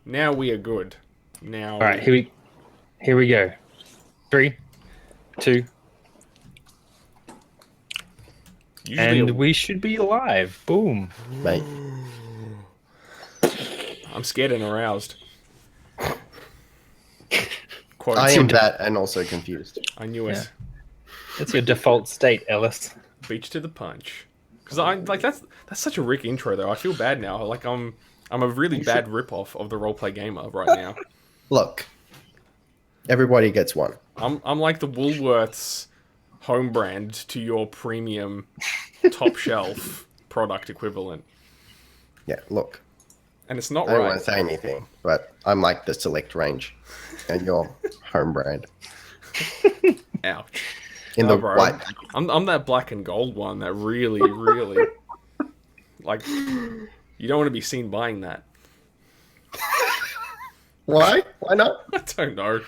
Now we are good. Now. All right, here we go. 3, 2, Usually, and we should be live. Boom. Mate. I'm scared and aroused. Quotes. I am that and also confused. I knew it. Yeah. That's your default state, Ellis. Beach to the punch. Because I like that's such a Rick intro though. I feel bad now. Like I'm a really bad rip-off of the roleplay gamer right now. Look, everybody gets one. I'm like the Woolworths home brand to your premium top shelf product equivalent. Yeah, look. And it's not I don't right. want to say anything, but I'm like the select range and your home brand. Ouch. In No, the bro. white. I'm that black and gold one that really, really like you don't want to be seen buying that. Why? Why not? I don't know.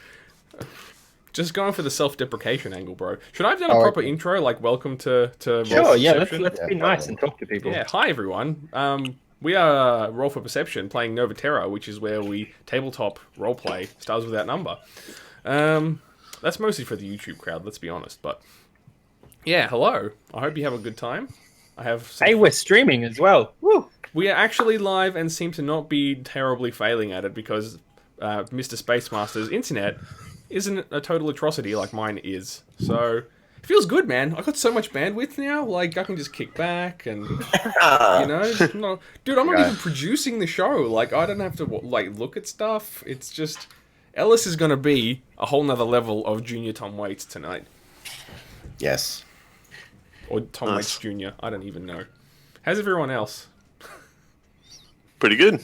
Just going for the self-deprecation angle, bro. Should I have done a proper intro, like welcome to Sure, yeah, let's Perception? be nice and talk to people. Yeah, hi everyone. We are Roll for Perception playing Nova Terra, which is where we tabletop roleplay Stars Without Number. That's mostly for the YouTube crowd, let's be honest. But yeah, hello. I hope you have a good time. I have. Hey, we're streaming as well. Woo! We are actually live and seem to not be terribly failing at it because Mr. Space Master's internet isn't a total atrocity like mine is. So it feels good, man. I got so much bandwidth now. Like I can just kick back and dude, I'm not even producing the show. Like I don't have to like look at stuff. It's just Ellis is gonna be a whole nother level of Junior Tom Waits tonight, Yes. or Tom Waits Jr. I don't even know. How's everyone else? Pretty good.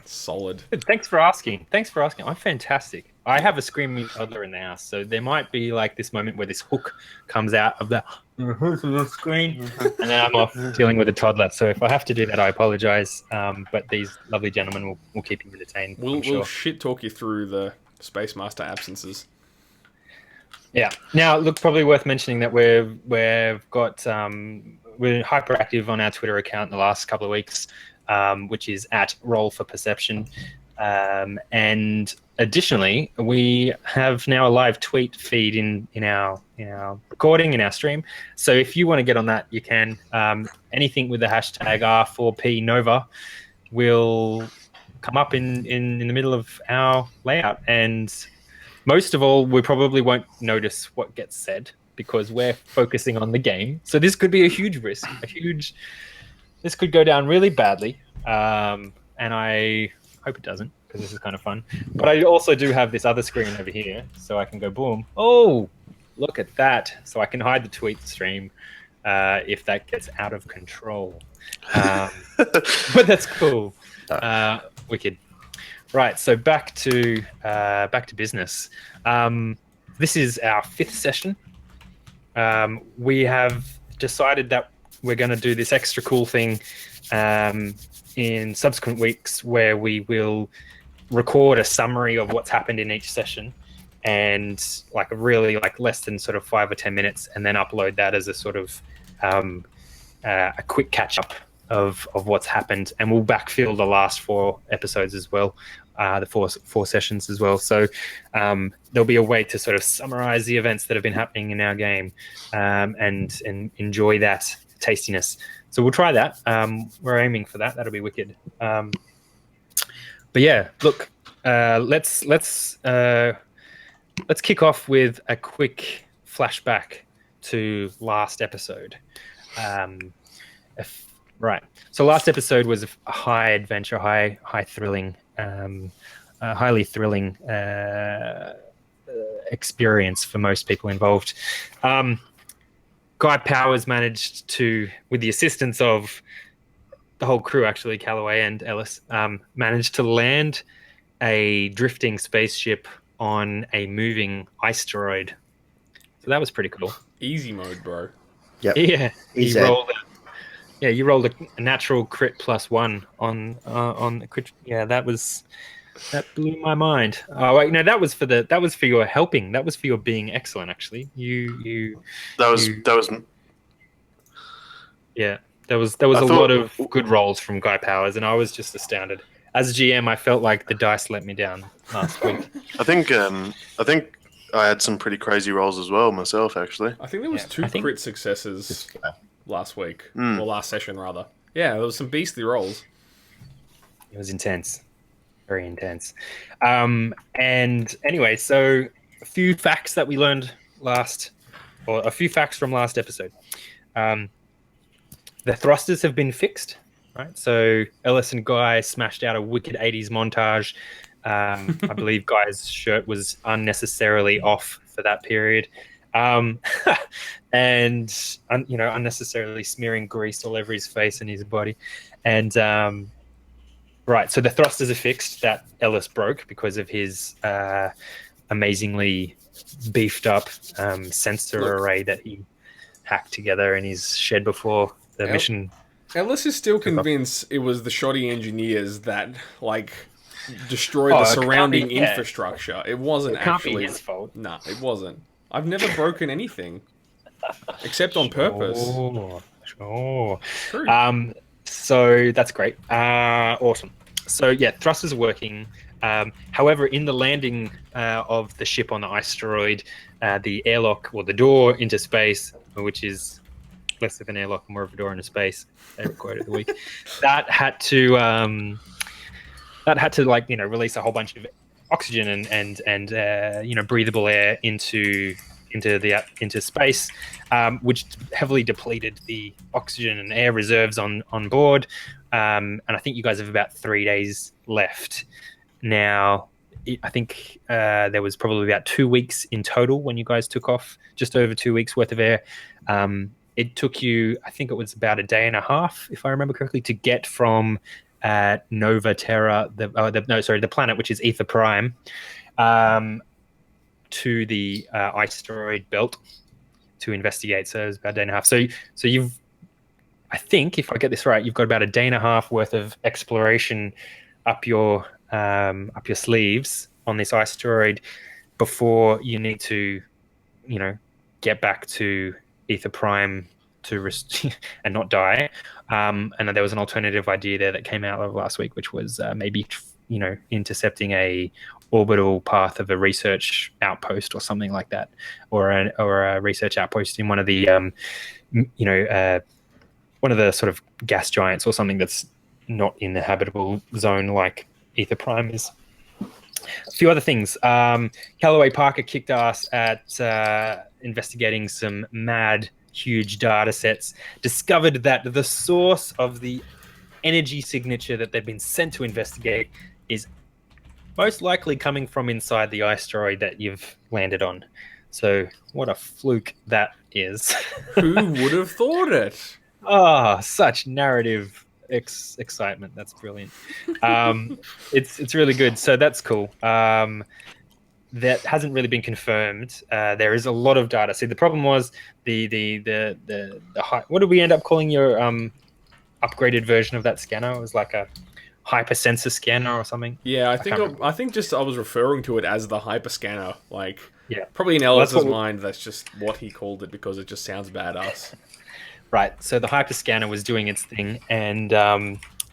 Solid. Good, thanks for asking. I'm fantastic. I have a screaming toddler in the house, so there might be like this moment where this hook comes out of the screen, and then I'm off dealing with a toddler. So if I have to do that, I apologize. But these lovely gentlemen will keep you entertained. We'll shit talk you through the Space Master absences. Yeah. Now, look, probably worth mentioning that we've got we're hyperactive on our Twitter account in the last couple of weeks, which is at Roll for Perception, and additionally, we have now a live tweet feed in our recording, in our stream. So if you want to get on that, you can. Anything with the hashtag R4PNova will come up in the middle of our layout. And most of all, we probably won't notice what gets said because we're focusing on the game. So this could be a huge risk. This could go down really badly. And I hope it doesn't, because this is kind of fun. But I also do have this other screen over here, so I can go boom. Oh, look at that. So I can hide the tweet stream if that gets out of control. But that's cool. Wicked. Right, so back to business. This is our 5th session. We have decided that we're going to do this extra cool thing in subsequent weeks where we will record a summary of what's happened in each session and like a really like less than sort of 5 or 10 minutes, and then upload that as a sort of a quick catch up of what's happened, and we'll backfill the last 4 episodes as well, the four sessions as well. So there'll be a way to sort of summarize the events that have been happening in our game and enjoy that tastiness. So we'll try that. We're aiming for that. That'll be wicked. But yeah, look, let's kick off with a quick flashback to last episode. Right. So last episode was a high adventure, high thrilling, highly thrilling experience for most people involved. Guy Powers managed to, with the assistance of the whole crew, actually, Calloway and Ellis, managed to land a drifting spaceship on a moving asteroid. So that was pretty cool. Easy mode, bro. Yep. Yeah. Easy. You rolled a natural crit +1 on the crit. Yeah, that blew my mind. Oh wait, no, that was for your helping. That was for your being excellent. Actually, That was. Yeah, there was a lot of good rolls from Guy Powers, and I was just astounded. as GM, I felt like the dice let me down last week. I think I had some pretty crazy rolls as well myself, actually. I think there was Yeah, two I think- crit successes last week, Mm. or last session rather. Yeah, there was some beastly rolls. It was intense, very intense. And anyway, so a few facts that we learned a few facts from last episode. The thrusters have been fixed, right? So Ellis and Guy smashed out a wicked 80s montage. I believe Guy's shirt was unnecessarily off for that period. And unnecessarily smearing grease all over his face and his body. And right, so the thrusters are fixed that Ellis broke because of his amazingly beefed up sensor array that he hacked together in his shed before the mission. Ellis is still convinced it was the shoddy engineers that destroyed Oh, the it can't surrounding be- yeah. infrastructure. It wasn't It can't be actually his fault. Nah, it wasn't. I've never broken anything except on purpose. Sure. True. So that's great. Awesome. So yeah, thrusters are working. However, in the landing of the ship on the asteroid, the airlock or the door into space, which is less of an airlock, more of a door into space, favorite quote of the week, that had to release a whole bunch of oxygen and breathable air into space, which heavily depleted the oxygen and air reserves on board. And I think you guys have about 3 days left. Now, I think there was probably about 2 weeks in total when you guys took off, just over 2 weeks worth of air. It took you, I think it was about a day and a half, if I remember correctly, to get from Nova Terra, the planet, which is Ether Prime, to the asteroid belt to investigate. So it was about a day and a half. So you've, I think, if I get this right, you've got about a day and a half worth of exploration up your sleeves on this asteroid before you need to, get back to Ether Prime and not die. And there was an alternative idea there that came out of last week, which was maybe intercepting a orbital path of a research outpost or something like that, or a research outpost in one of the one of the sort of gas giants or something that's not in the habitable zone like Ether Prime is. A few other things. Callaway Parker kicked ass at investigating some mad, huge data sets, discovered that the source of the energy signature that they've been sent to investigate is most likely coming from inside the asteroid that you've landed on. So what a fluke that is. Who would have thought it? Such narrative excitement. That's brilliant. It's really good. So that's cool. That hasn't really been confirmed. There is a lot of data. See, the problem was the what did we end up calling your upgraded version of that scanner? It was like a hypersensor scanner or something. Yeah, I think I was referring to it as the hyperscanner. Yeah, probably in Ellis's mind, that's just what he called it because it just sounds badass. Right. So the hyperscanner was doing its thing, and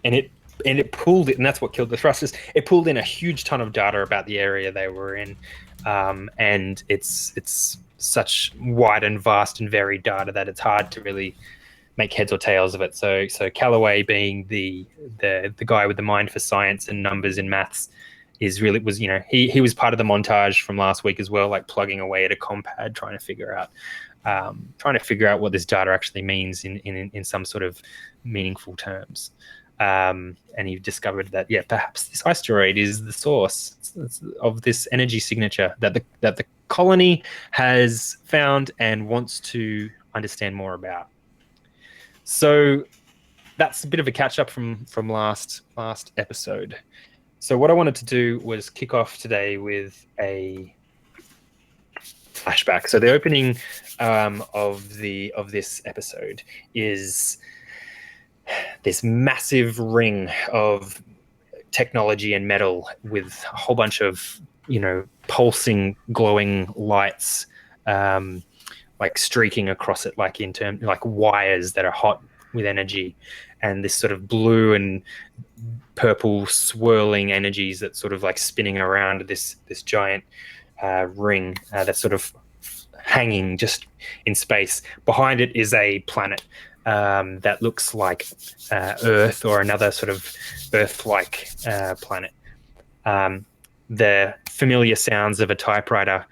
it pulled it, and that's what killed the thrusters. It pulled in a huge ton of data about the area they were in, and it's such wide and vast and varied data that it's hard to really make heads or tails of it. So Callaway, being the guy with the mind for science and numbers and maths, he was part of the montage from last week as well, like plugging away at a compad trying to figure out what this data actually means in some sort of meaningful terms. And he discovered that perhaps this asteroid is the source of this energy signature that the colony has found and wants to understand more about. So that's a bit of a catch up from last episode. So what I wanted to do was kick off today with a flashback. So the opening of this episode is this massive ring of technology and metal with a whole bunch of pulsing, glowing lights, like streaking across it, like wires that are hot with energy, and this sort of blue and purple swirling energies that sort of like spinning around this giant ring that's sort of hanging just in space. Behind it is a planet that looks like Earth or another sort of Earth-like planet. The familiar sounds of a typewriter,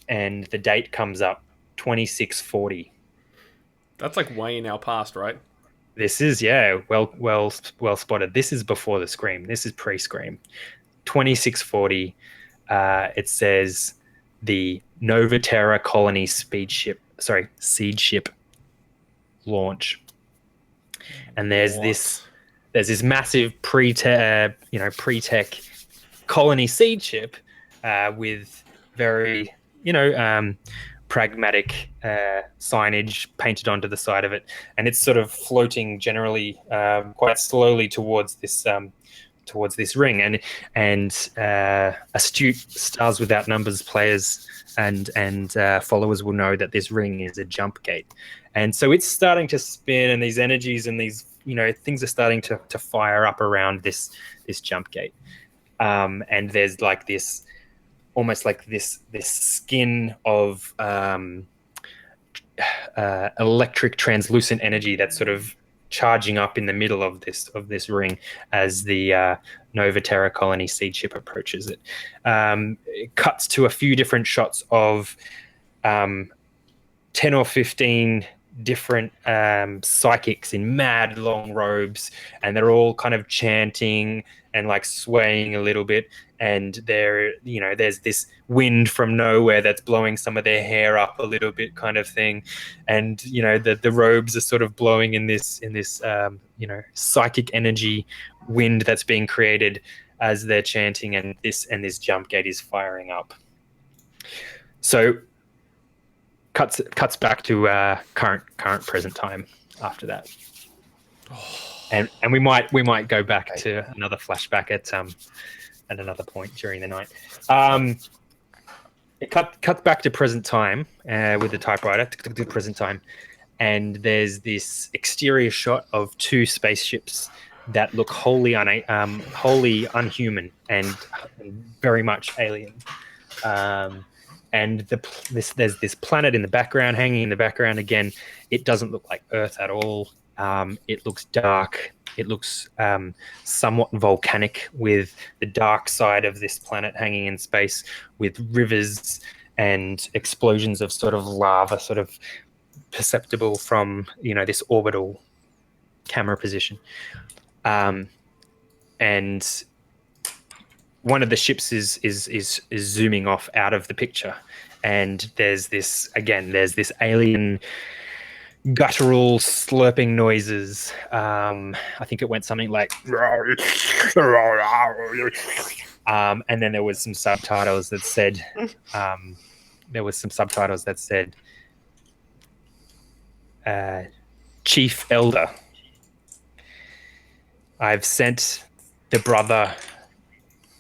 and the date comes up 2640. That's like way in our past, right? This is well spotted. This is before the Scream. This is pre-Scream. 2640. It says the Nova Terra colony siege ship launch, and there's this massive pre-tech colony seed ship with very pragmatic signage painted onto the side of it, and it's sort of floating generally quite slowly towards this ring, and astute Stars Without Numbers players and followers will know that this ring is a jump gate, and so it's starting to spin, and these energies and these things are starting to fire up around this jump gate, and there's like this almost like this skin of electric translucent energy that's sort of charging up in the middle of this ring as the Nova Terra colony seed ship approaches it. It cuts to a few different shots of 10 or 15 different psychics in mad long robes, and they're all kind of chanting and like swaying a little bit, and there's this wind from nowhere that's blowing some of their hair up a little bit kind of thing, and the robes are sort of blowing in this psychic energy wind that's being created as they're chanting, and this jump gate is firing up. So cuts back to current present time after that. And we might go back to another flashback at another point during the night. It cuts back to present time with the typewriter to present time, and there's this exterior shot of two spaceships that look wholly unhuman and very much alien. And there's this planet in the background, hanging in the background. Again, it doesn't look like Earth at all. It looks dark. It looks somewhat volcanic, with the dark side of this planet hanging in space, with rivers and explosions of sort of lava sort of perceptible from this orbital camera position. And one of the ships is zooming off out of the picture, and there's this alien guttural slurping noises. I think it went something like and then there was some subtitles that said Chief Elder, I've sent the brother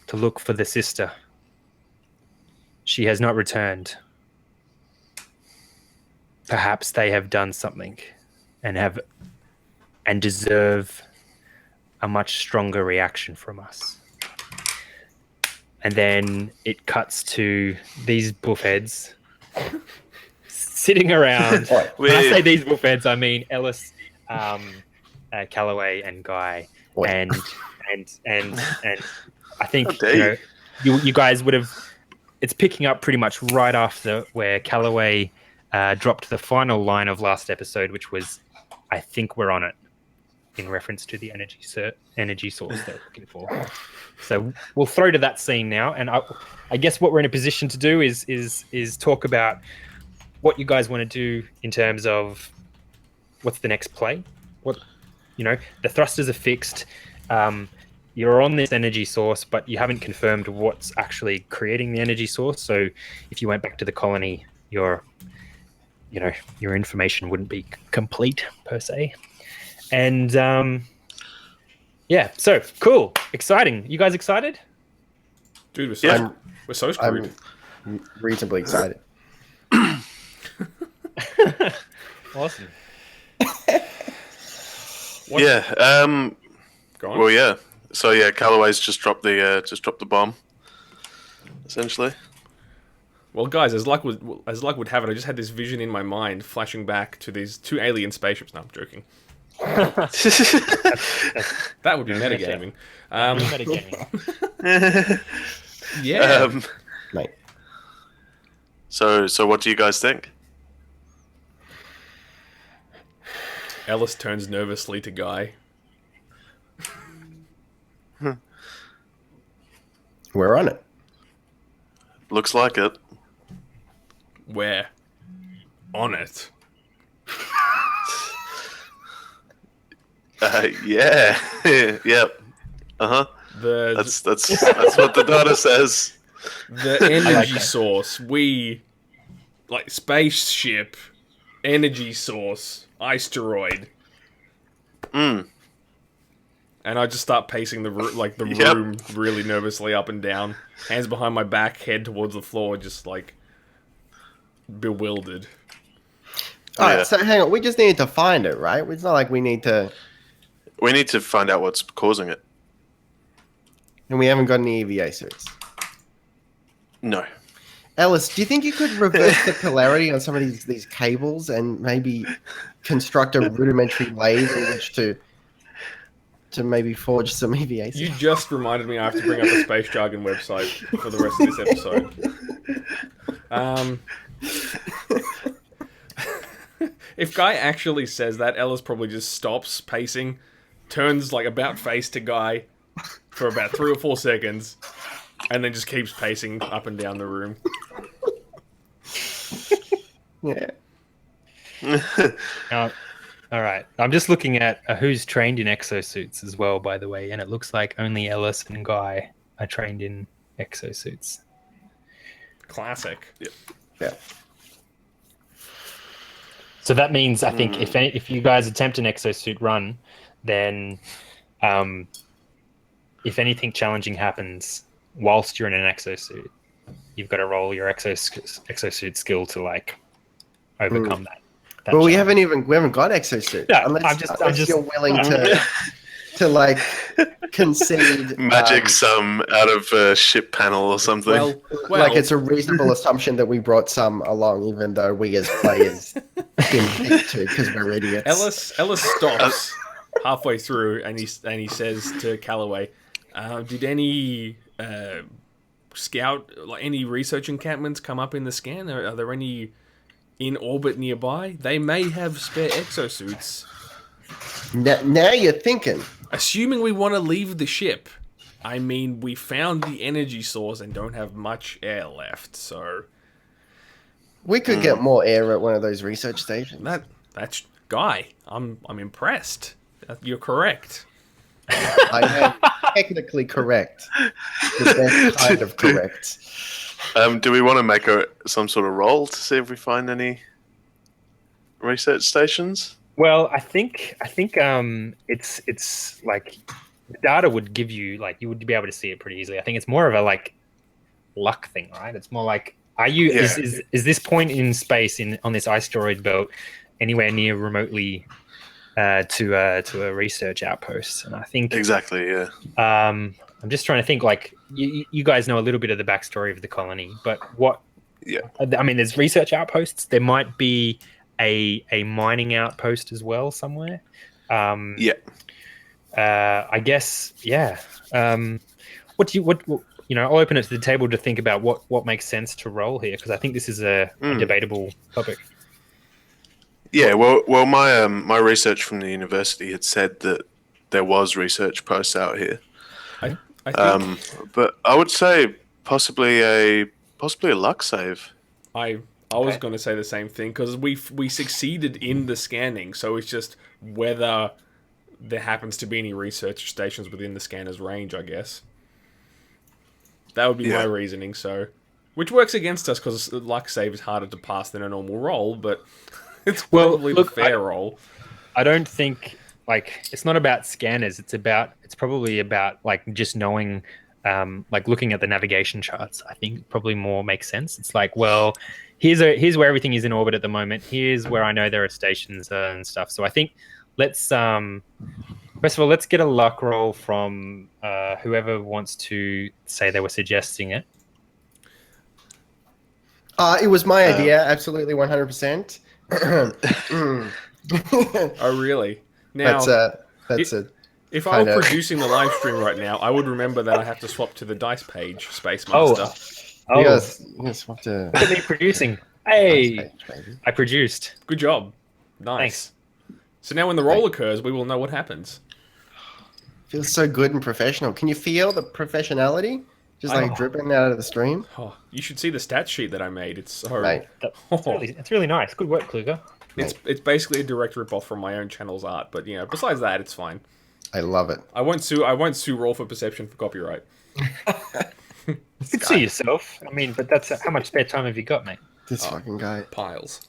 to look for the sister. She has not returned. Perhaps they have done something and deserve a much stronger reaction from us. And then it cuts to these buffheads sitting around. When I say these buffheads, I mean Ellis, Calloway, and Guy, and I think you guys would have. It's picking up pretty much right after where Calloway dropped the final line of last episode, which was, "I think we're on it," in reference to the energy source they're looking for. So we'll throw to that scene now, and I guess what we're in a position to do is talk about what you guys want to do in terms of what's the next play. The thrusters are fixed. You're on this energy source, but you haven't confirmed what's actually creating the energy source. So if you went back to the colony, your information wouldn't be complete per se. And so cool, exciting. You guys excited? Dude, we're so screwed. I'm reasonably excited. Awesome. Yeah. Go on. Well, yeah. So yeah, Callaway's just dropped the bomb, essentially. Well, guys, as luck would have it, I just had this vision in my mind, flashing back to these 2 alien spaceships. No, I'm joking. That would be metagaming. Yeah. Mate. So what do you guys think? Ellis turns nervously to Guy. We're on it. Looks like it. Where? On it. Yeah. Yep. That's what the data says. The energy source. We like spaceship, energy source, asteroid. And I just start pacing the room really nervously up and down, hands behind my back, head towards the floor, just like bewildered. Alright, so hang on. We just need to find it, right? It's not like we need to... We need to find out what's causing it. And we haven't got any EVA suits. No. Ellis, do you think you could reverse the polarity on some of these cables and maybe construct a rudimentary lathe in which to maybe forge some EVA suits? You just reminded me I have to bring up a space jargon website for the rest of this episode. If Guy actually says that, Ellis probably just stops pacing, turns like about face to Guy for about 3 or 4 seconds, and then just keeps pacing up and down the room. Yeah. All right. I'm just looking at who's trained in exosuits as well, by the way, and it looks like only Ellis and Guy are trained in exosuits. Classic. Yeah. So that means, I think, if you guys attempt an exosuit run, then if anything challenging happens whilst you're in an exosuit, you've got to roll your exosuit skill to like overcome that. Well, we haven't got exosuit. No, Unless you're willing to like concede magic some out of a ship panel or something. Well, like it's a reasonable assumption that we brought some along, even though we as players didn't need to because we're idiots. Ellis stops halfway through and he says to Callaway, "Did any any research encampments come up in the scan? Are there any in orbit nearby? They may have spare exosuits." Now you're thinking. Assuming we want to leave the ship. I mean, we found the energy source and don't have much air left, so... We could get more air at one of those research stations. That's... Guy, I'm impressed. You're correct. I am technically correct. The best kind of correct. Do we want to make some sort of roll to see if we find any research stations? Well, I think it's like the data would give you like you would be able to see it pretty easily. I think it's more of a like luck thing, right? It's more like is this point in space on this asteroid belt anywhere near remotely to a research outpost? And I think exactly, yeah. I'm just trying to think like you guys know a little bit of the backstory of the colony, but what? Yeah, I mean, there's research outposts. There might be a mining outpost as well somewhere. I guess, yeah. What I'll open it to the table to think about what makes sense to roll here, because I think this is a debatable topic. Yeah, well, my research from the university had said that there was research posts out here. I think, but I would say possibly a luck save. I was going to say the same thing, because we succeeded in the scanning, so it's just whether there happens to be any research stations within the scanner's range, I guess. That would be my reasoning, so... Which works against us, because luck save is harder to pass than a normal roll, but it's probably the fair roll. I don't think, like, it's not about scanners, it's probably about, like, just knowing... like looking at the navigation charts, I think probably more makes sense. It's like, well, here's where everything is in orbit at the moment. Here's where I know there are stations and stuff. So I think let's First of all, let's get a luck roll from whoever wants to say they were suggesting it. It was my idea, absolutely 100%. Oh, really? Now, that's a if I were kinda- producing the live stream right now, I would remember that I have to swap to the dice page, Space Oh. Master. Oh, Yes, swap to look at me producing. Hey, page, baby. I produced. Good job. Nice. So now when the roll occurs, we will know what happens. Feels so good and professional. Can you feel the professionality just like dripping out of the stream? Oh, you should see the stat sheet that I made. It's so... Mate, It's really nice. Good work, Kluger. It's basically a direct rip-off from my own channel's art, but besides that, it's fine. I love it. I won't sue Roll for Perception for copyright. You could see yourself. I mean, but that's how much spare time have you got, mate? This fucking guy. Piles.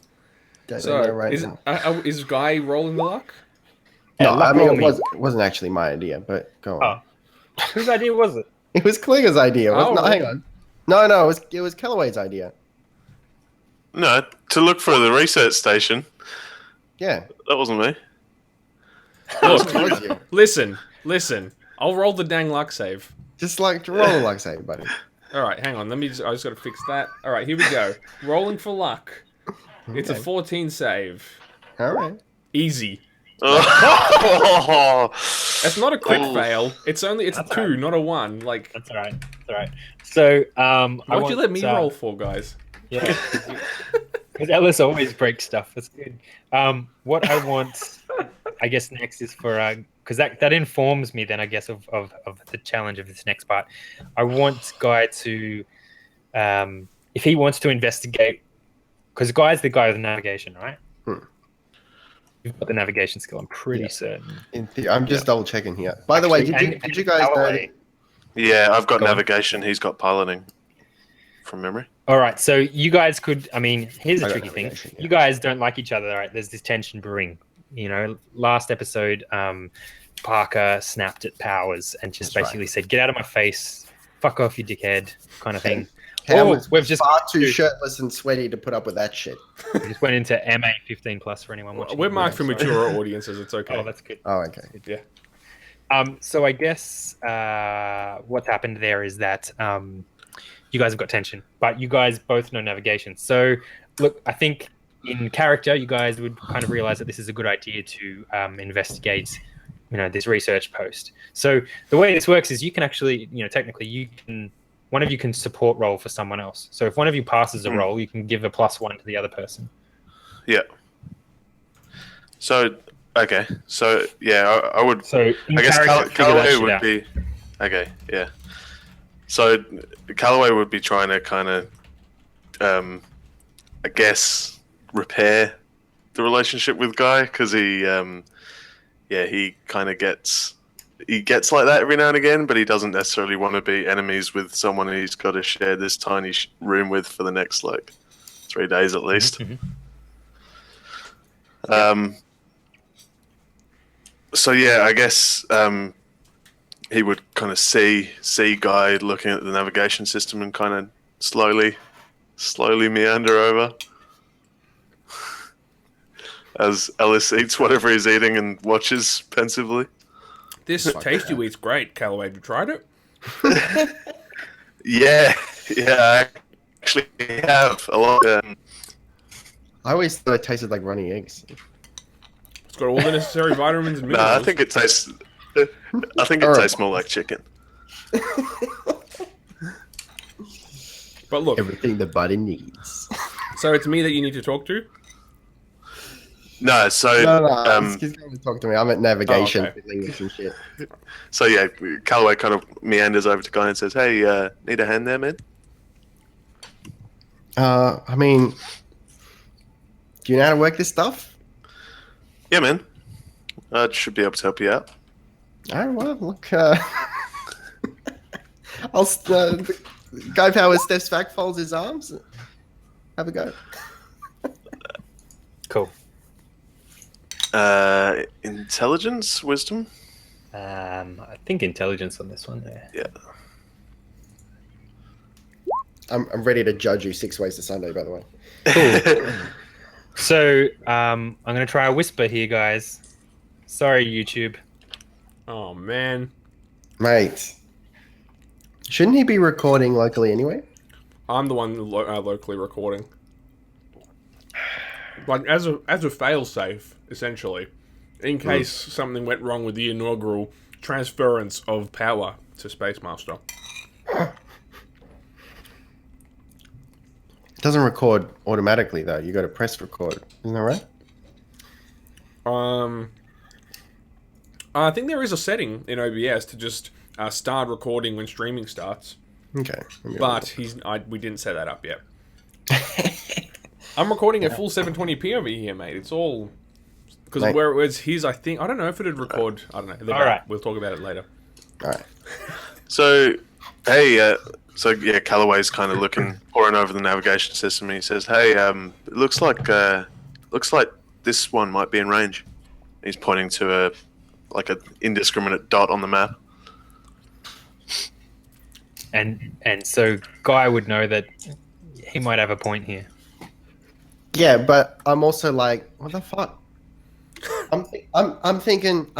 Don't know So, right now. is Guy rolling the luck? No, luck I mean, roll it wasn't actually my idea, but go on. Oh. Whose idea was it? It was Klinger's idea. Oh, No, really? hang on. No, it was Callaway's idea. No, to look for the research station. Yeah. That wasn't me. Look, It was you. listen. I'll roll the dang luck save. Just like to roll like say, buddy. All right, hang on. I just got to fix that. All right, here we go. Rolling for luck. It's a 14 save. All right. Easy. Oh, That's not a crit Oh. fail. It's a 2, not a 1. Like, That's all right. That's all right. So, what'd you let me roll for, guys? Yeah, because Ellis always breaks stuff. That's good. What I want, I guess, next is for because that informs me then, I guess, of the challenge of this next part. I want Guy to, if he wants to investigate, because Guy's the guy with the navigation, right? You've got the navigation skill. I'm pretty certain. I'm just double checking here. By the way, did you guys know? Callaway- yeah, I've got Go on. navigation. He's got piloting from memory. All right, so you guys could. I mean, here's I the got tricky thing: navigation, yeah. you guys don't like each other. Right? There's this tension brewing. Last episode, Parker snapped at Powers and just That's basically said, "Get out of my face, fuck off, you dickhead," kind of thing. Howard's we've just far too shirtless and sweaty to put up with that shit. We just went into MA 15 plus for anyone watching. We're marked for mature audiences. It's okay. Oh, that's good. Oh, okay. Yeah. So I guess what's happened there is that you guys have got tension, but you guys both know navigation. So look, I think in character, you guys would kind of realize that this is a good idea to investigate, this research post. So the way this works is you can actually, technically one of you can support roll for someone else. So if one of you passes a roll, you can give a +1 to the other person. Yeah. So, okay. So, yeah, I would... So in I guess character, figure that Callaway shit would out. be... Okay, yeah. So, Callaway would be trying to kind of, I guess, repair the relationship with Guy, because he kind of gets... He gets like that every now and again, but he doesn't necessarily want to be enemies with someone he's got to share this tiny room with for the next, 3 days at least. Mhm. So yeah, I guess he would kind of see Guy looking at the navigation system and kind of slowly meander over as Ellis eats whatever he's eating and watches pensively. This tasty wheat's great, Callaway. Have you tried it? Yeah, I actually have a lot. I always thought it tasted like runny eggs. It's got all the necessary vitamins and minerals. Nah, I think it tastes. I think it Alright. tastes more like chicken. But look, Everything the body needs. so it's me that you need to talk to? No, so He's going to talk to me. I'm at navigation, Oh, okay. fiddling with some shit. so yeah, Callaway kind of meanders over to Guy and says, "Hey, need a hand there, man?" I mean, do you know how to work this stuff? Yeah, man. I should be able to help you out. Oh, well, look. Guy Power steps back, folds his arms. Have a go. Cool. Intelligence, wisdom. I think intelligence on this one. Yeah. Yeah. I'm ready to judge you 6 ways to Sunday, by the way. Cool. So I'm going to try a whisper here, guys. Sorry, YouTube. Oh man, Mate. Shouldn't he be recording locally anyway? I'm the one locally recording. Like as a failsafe, essentially, in case something went wrong with the inaugural transference of power to Space Master. It doesn't record automatically though. You got to press record. Isn't that right? I think there is a setting in OBS to just start recording when streaming starts, Okay. but we didn't set that up yet. I'm recording at full 720p over here, mate. It's all because Mate. where it was his. I don't know if it'd record. I don't know. All right. We'll talk about it later. All right. So, hey, Callaway's kind of poring over the navigation system, and he says, "Hey, it looks like this one might be in range." He's pointing to an indiscriminate dot on the map. And so Guy would know that he might have a point here. Yeah, but I'm also like, what the fuck? I'm thinking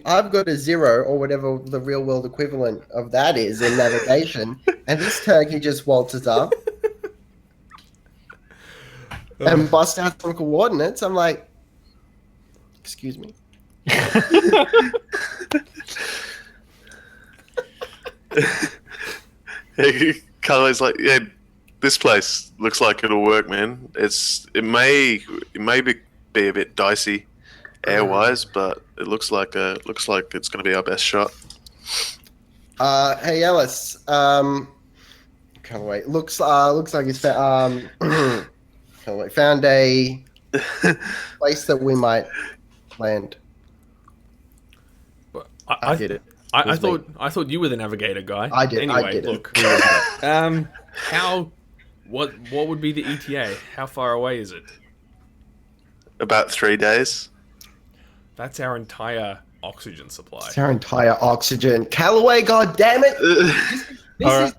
I've got a 0 or whatever the real world equivalent of that is in navigation, and this turkey just waltzes up and busts out some coordinates. I'm like, excuse me. Callaway's like, yeah, this place looks like it'll work, man. It may be a bit dicey air-wise, but it looks like it's going to be our best shot. Hey Ellis, Callaway, looks like he's found a place that we might land. But I did it. I thought you were the navigator guy. I did. Anyway, I did look. it. What would be the ETA? How far away is it? About 3 days. That's our entire oxygen supply. It's our entire oxygen. Callaway, god damn it! This is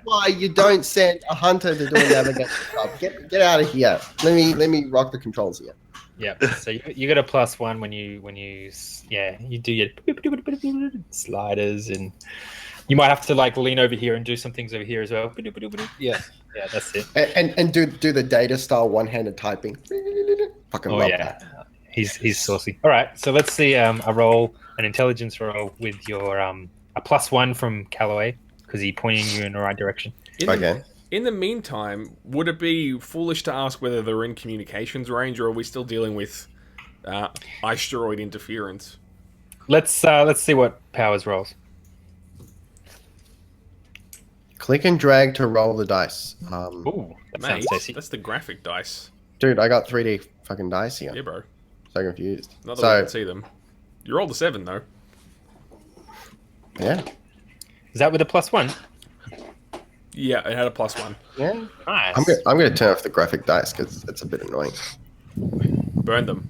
why you don't send a hunter to do a navigation job. Get out of here. Let me rock the controls here. Yep. So you got a +1 when you you do your sliders, and you might have to lean over here and do some things over here as well. Yeah, that's it. And do the data style one-handed typing. Fucking love that. He's saucy. All right, so let's see an intelligence roll with your a +1 from Callaway because he's pointing you in the right direction. In the meantime, would it be foolish to ask whether they're in communications range, or are we still dealing with asteroid interference? Let's see what Powers rolls. Click and drag to roll the dice. Ooh, that Mate, sounds sexy. that's the graphic dice. Dude, I got 3D fucking dice here. Yeah, bro. So confused. Not that we can see them. You rolled a 7 though. Yeah. Is that with a +1? Yeah, it had a +1. Yeah. Nice. I'm gonna turn off the graphic dice because it's a bit annoying. Burn them.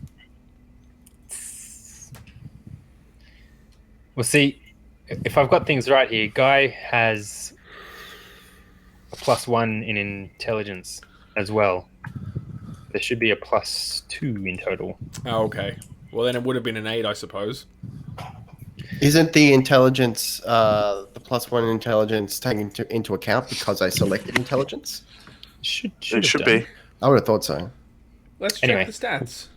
Well, see, if I've got things right here, Guy has a +1 in intelligence as well. There should be a +2 in total. Oh, okay. Well, then it would have been an 8, I suppose. Isn't the intelligence, the +1 intelligence taken into account because I selected intelligence? It should be. I would have thought so. Let's check the stats.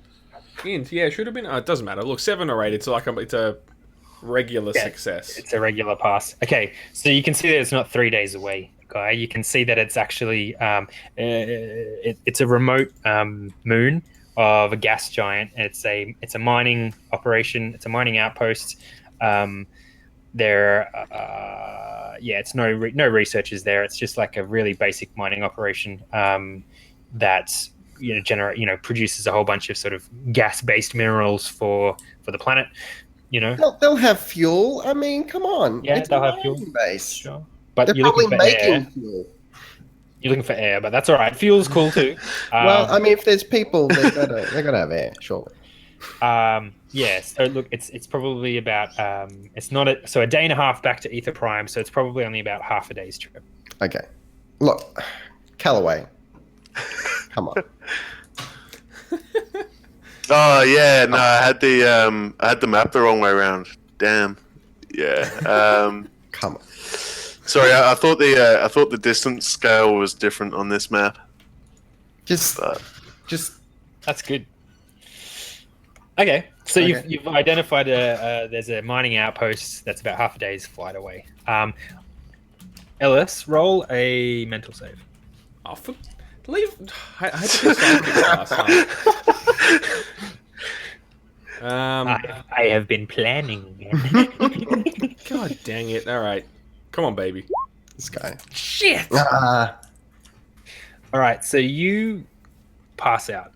Int, yeah, it should have been. It doesn't matter. Look, 7 or 8. It's it's a regular success. It's a regular pass. Okay, so you can see that it's not 3 days away, Guy. You can see that it's actually it's a remote moon of a gas giant. It's a mining operation. It's a mining outpost. It's no researchers there. It's just like a really basic mining operation that produces a whole bunch of sort of gas-based minerals for the planet. They'll have fuel. I mean, come on. Yeah, it's they'll have fuel. Base. Sure. But they're you're probably looking for making air. fuel. You're looking for air, but that's all right. Fuel's cool too. Well, I mean, if there's people, they're gonna have air, surely. Yeah. So look, it's probably about so a day and a half back to Ether Prime. So it's probably only about half a day's trip. Okay. Look, Callaway. Come on. Oh yeah, no, I had the map the wrong way around. Damn. Yeah. Come on. Sorry, I thought the distance scale was different on this map. Just That's good. Okay, so Okay. you've identified there's a mining outpost that's about half a day's flight away. Ellis, roll a mental save. Oh, leave. I had to get psychic last time. I have been planning. God dang it! All right, come on, baby. this guy. Shit. Ah. All right, so you pass out.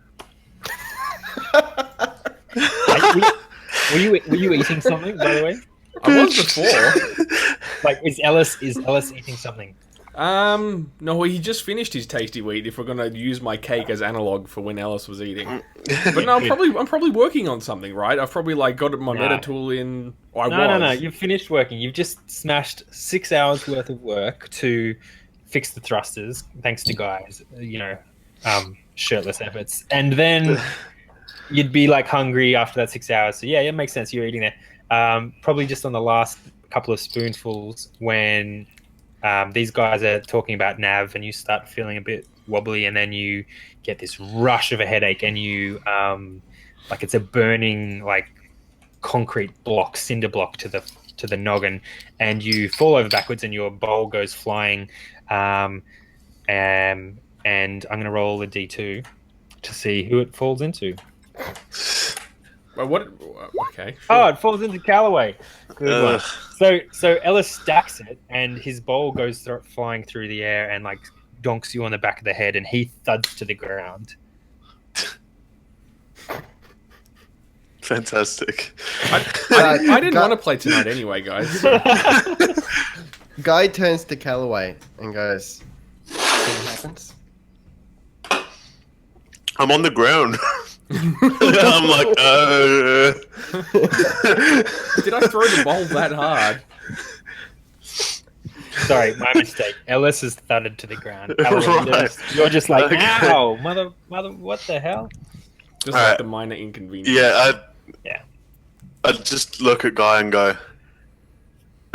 Were you eating something, by the way? I was before. Like, is Ellis eating something? No, he just finished his tasty wheat. If we're gonna use my cake as analog for when Ellis was eating, but no, I'm probably working on something, right? I've probably like got my meta tool in. Or No. You've finished working. You've just smashed 6 hours worth of work to fix the thrusters, thanks to guys, shirtless efforts, and then you'd be like hungry after that 6 hours. So yeah, it makes sense. You're eating there. Probably just on the last couple of spoonfuls when these guys are talking about nav, and you start feeling a bit wobbly, and then you get this rush of a headache, and you like it's a burning like concrete block, cinder block to the noggin, and you fall over backwards, and your bowl goes flying. And I'm going to roll a d2 to see who it falls into. Well, what? Okay. Sure. Oh, it falls into Callaway. Good one. So Ellis stacks it, and his bowl goes flying through the air and like donks you on the back of the head, and he thuds to the ground. Fantastic. I didn't want to play tonight anyway, guys. Guy turns to Callaway and goes, "See what happens?" I'm on the ground. I'm like, Did I throw the bowl that hard? Sorry, my mistake. Ellis is thudded to the ground. Right. You're just like, Okay. ow, mother, what the hell? Just All like right. the minor inconvenience. Yeah, Yeah. I'd just look at Guy and go,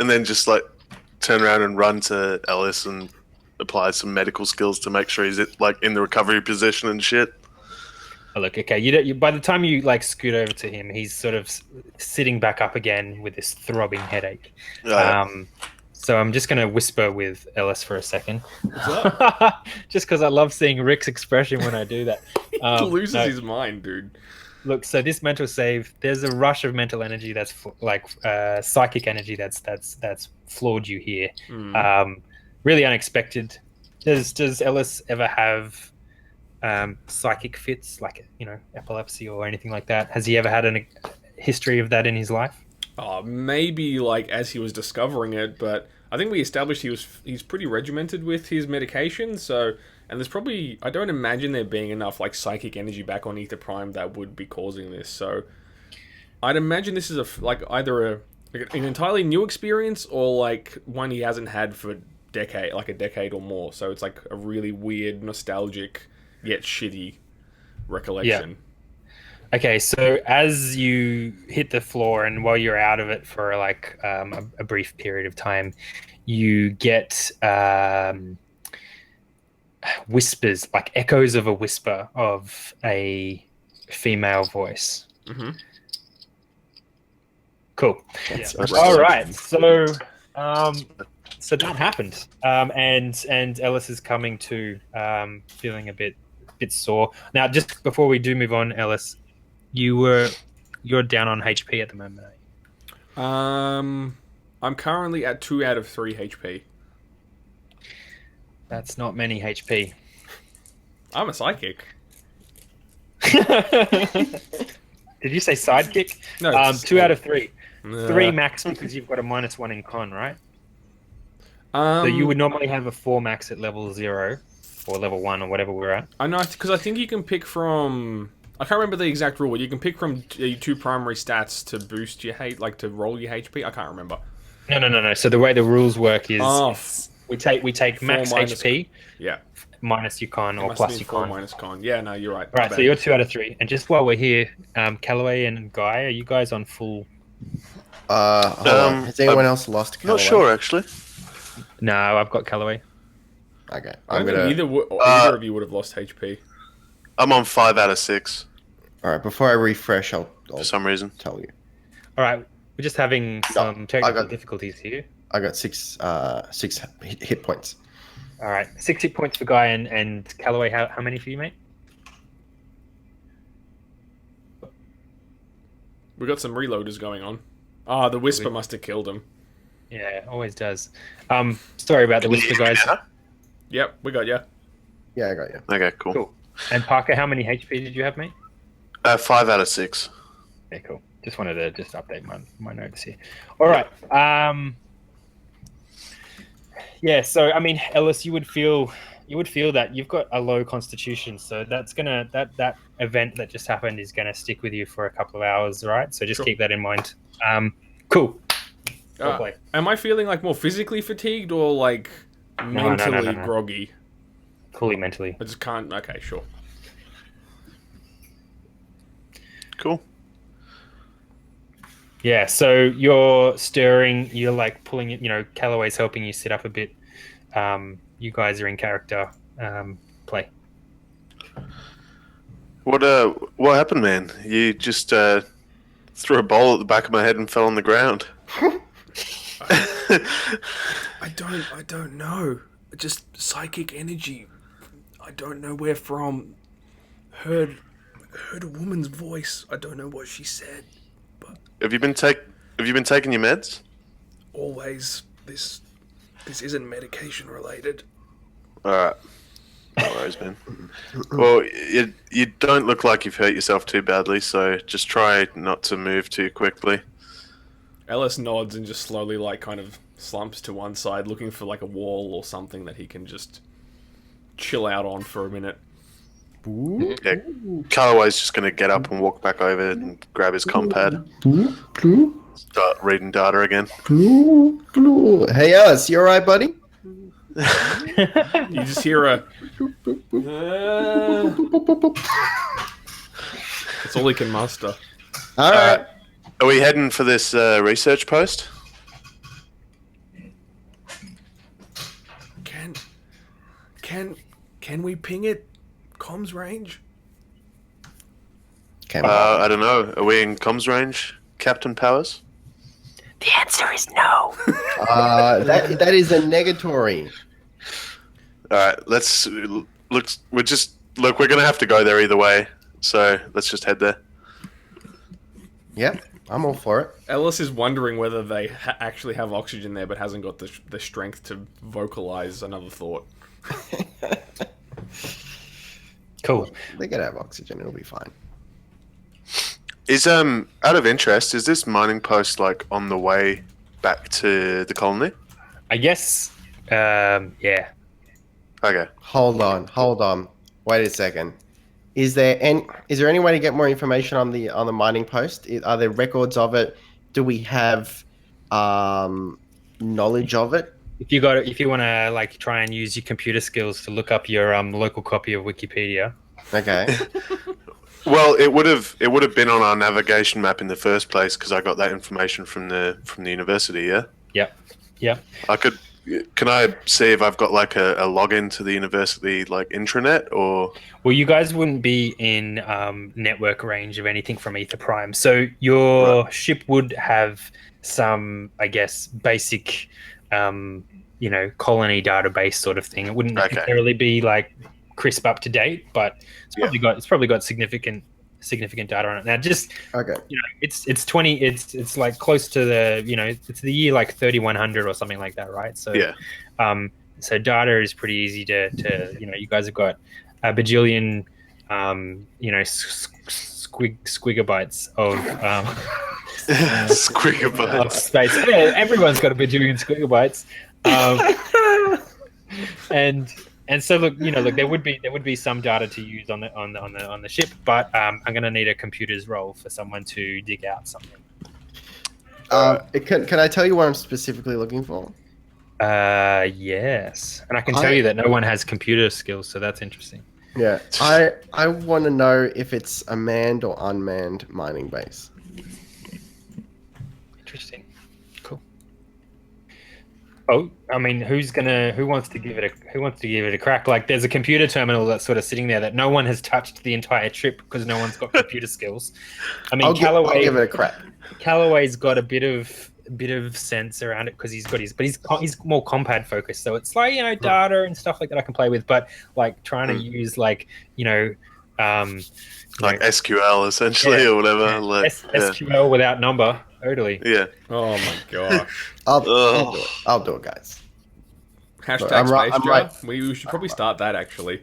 and then just like turn around and run to Ellis and apply some medical skills to make sure he's like in the recovery position and shit. Oh, look, okay. You by the time you like scoot over to him, he's sort of sitting back up again with this throbbing headache. Yeah. So I'm just going to whisper with Ellis for a second, What's up? just because I love seeing Rick's expression when I do that. He loses his mind, dude. Look, so this mental save, there's a rush of mental energy that's like psychic energy that's floored you here. Really unexpected. Does Ellis ever have psychic fits, like epilepsy or anything like that? Has he ever had a history of that in his life? Maybe like as he was discovering it, but I think we established he's pretty regimented with his medication. So, and there's probably, I don't imagine there being enough like psychic energy back on Ether Prime that would be causing this. So, I'd imagine this is either an entirely new experience or like one he hasn't had for a decade or more. So it's like a really weird, nostalgic yet shitty recollection. Yeah. Okay, so as you hit the floor and while you're out of it for like a brief period of time, you get whispers, like echoes of a whisper of a female voice. Mm-hmm. Cool. All right, so that happened, and Ellis is coming to, feeling a bit sore. Now, just before we do move on, Ellis, you're down on HP at the moment, are you? I'm currently at 2 out of 3 HP. That's not many HP. I'm a psychic. Did you say sidekick? No. 2 out of 3. 3 max because you've got a -1 in con, right? So you would normally have a 4 max at level 0 or level 1 or whatever we're at. I know, because I think you can pick from... I can't remember the exact rule. You can pick from 2 primary stats to boost your to roll your HP. I can't remember. No. So the way the rules work is we take max HP, minus your con or plus your con. Minus con. Yeah, no, you're right. Right, so you're 2 out of 3. And just while we're here, Callaway and Guy, are you guys on full Hold on. Has anyone else lost Callaway? Not sure, actually. No, I've got Callaway. Okay. I don't think either of you would have lost HP. I'm on 5 out of 6 All right. Before I refresh, I'll for some reason. tell you. All right, we're just having some technical difficulties here. I got six hit points. All right, 6 hit points for Guy and Callaway. How many for you, mate? We got some reloaders going on. Ah, the Whisper must have killed him. Yeah, always does. Sorry about the Whisper, guys. Yep, we got you. Yeah, I got you. Okay, cool. And Parker, how many HP did you have, mate? 5 out of 6. Okay, cool. Just wanted to update my notes here. All right. Yeah. So I mean, Ellis, you would feel that you've got a low constitution, so that's gonna that event that just happened is gonna stick with you for a couple of hours, right? So just keep that in mind. Cool. Am I feeling like more physically fatigued or like mentally groggy? Fully mentally. I just can't. Okay, sure. Cool. Yeah, so you're stirring, you're like pulling it, Callaway's helping you sit up a bit. You guys are in character. Play. What happened, man? You just threw a bowl at the back of my head and fell on the ground. I don't know. Just psychic energy. I don't know where from. Heard a woman's voice. I don't know what she said. But Have you been taking your meds? always this isn't medication related. All right. No worries, man. Well, you don't look like you've hurt yourself too badly, so just try not to move too quickly. Ellis nods and just slowly kind of slumps to one side, looking for like a wall or something that he can just chill out on for a minute. Yeah, Callaway's just going to get up and walk back over and grab his compad. Start reading data again. Hey, Alice, you alright, buddy? You just hear a... That's all he can muster. Alright. Are we heading for this research post? Can we ping it? Comms range? I don't know. Are we in comms range, Captain Powers? The answer is no. That is a negatory. All right, let's look. We're going to have to go there either way. So let's just head there. Yep, I'm all for it. Ellis is wondering whether they actually have oxygen there, but hasn't got the strength to vocalize another thought. Cool. They could have oxygen; it'll be fine. Is out of interest, is this mining post like on the way back to the colony? I guess. Yeah. Okay. Hold on. Wait a second. Is there any way to get more information on the mining post? Are there records of it? Do we have knowledge of it? If you want to like try and use your computer skills to look up your local copy of Wikipedia. Okay. Well, it would have been on our navigation map in the first place because I got that information from the university. Yeah. Yep. Can I see if I've got like a login to the university like intranet or? Well, you guys wouldn't be in network range of anything from Ether Prime, so your ship would have some, I guess, basic, colony database sort of thing. It wouldn't necessarily be like crisp up to date, but it's probably got significant data on it. Now, just it's 20. It's like close to the it's the year like 3100 or something like that, right? So so data is pretty easy to you guys have got a bajillion squigabytes of squigabytes of space. Yeah, everyone's got a bajillion squigabytes, and so look, there would be some data to use on the ship, but I'm gonna need a computer's role for someone to dig out something. Can I tell you what I'm specifically looking for? Yes, and I can tell you that no one has computer skills, so that's interesting. Yeah, I want to know if it's a manned or unmanned mining base. Interesting. Cool. Oh, I mean, who wants to give it a crack? Like, there's a computer terminal that's sort of sitting there that no one has touched the entire trip because no one's got computer skills. I mean, I'll give it a crack. Callaway's got a bit of sense around it because he's more compad focused, so it's like, data and stuff like that I can play with, but like trying to use like SQL essentially, or whatever. Like SQL without number, totally. Yeah. Oh my gosh. I'll do it. I'll do it, guys. Hashtag Look, Space Jar. We should probably start that actually.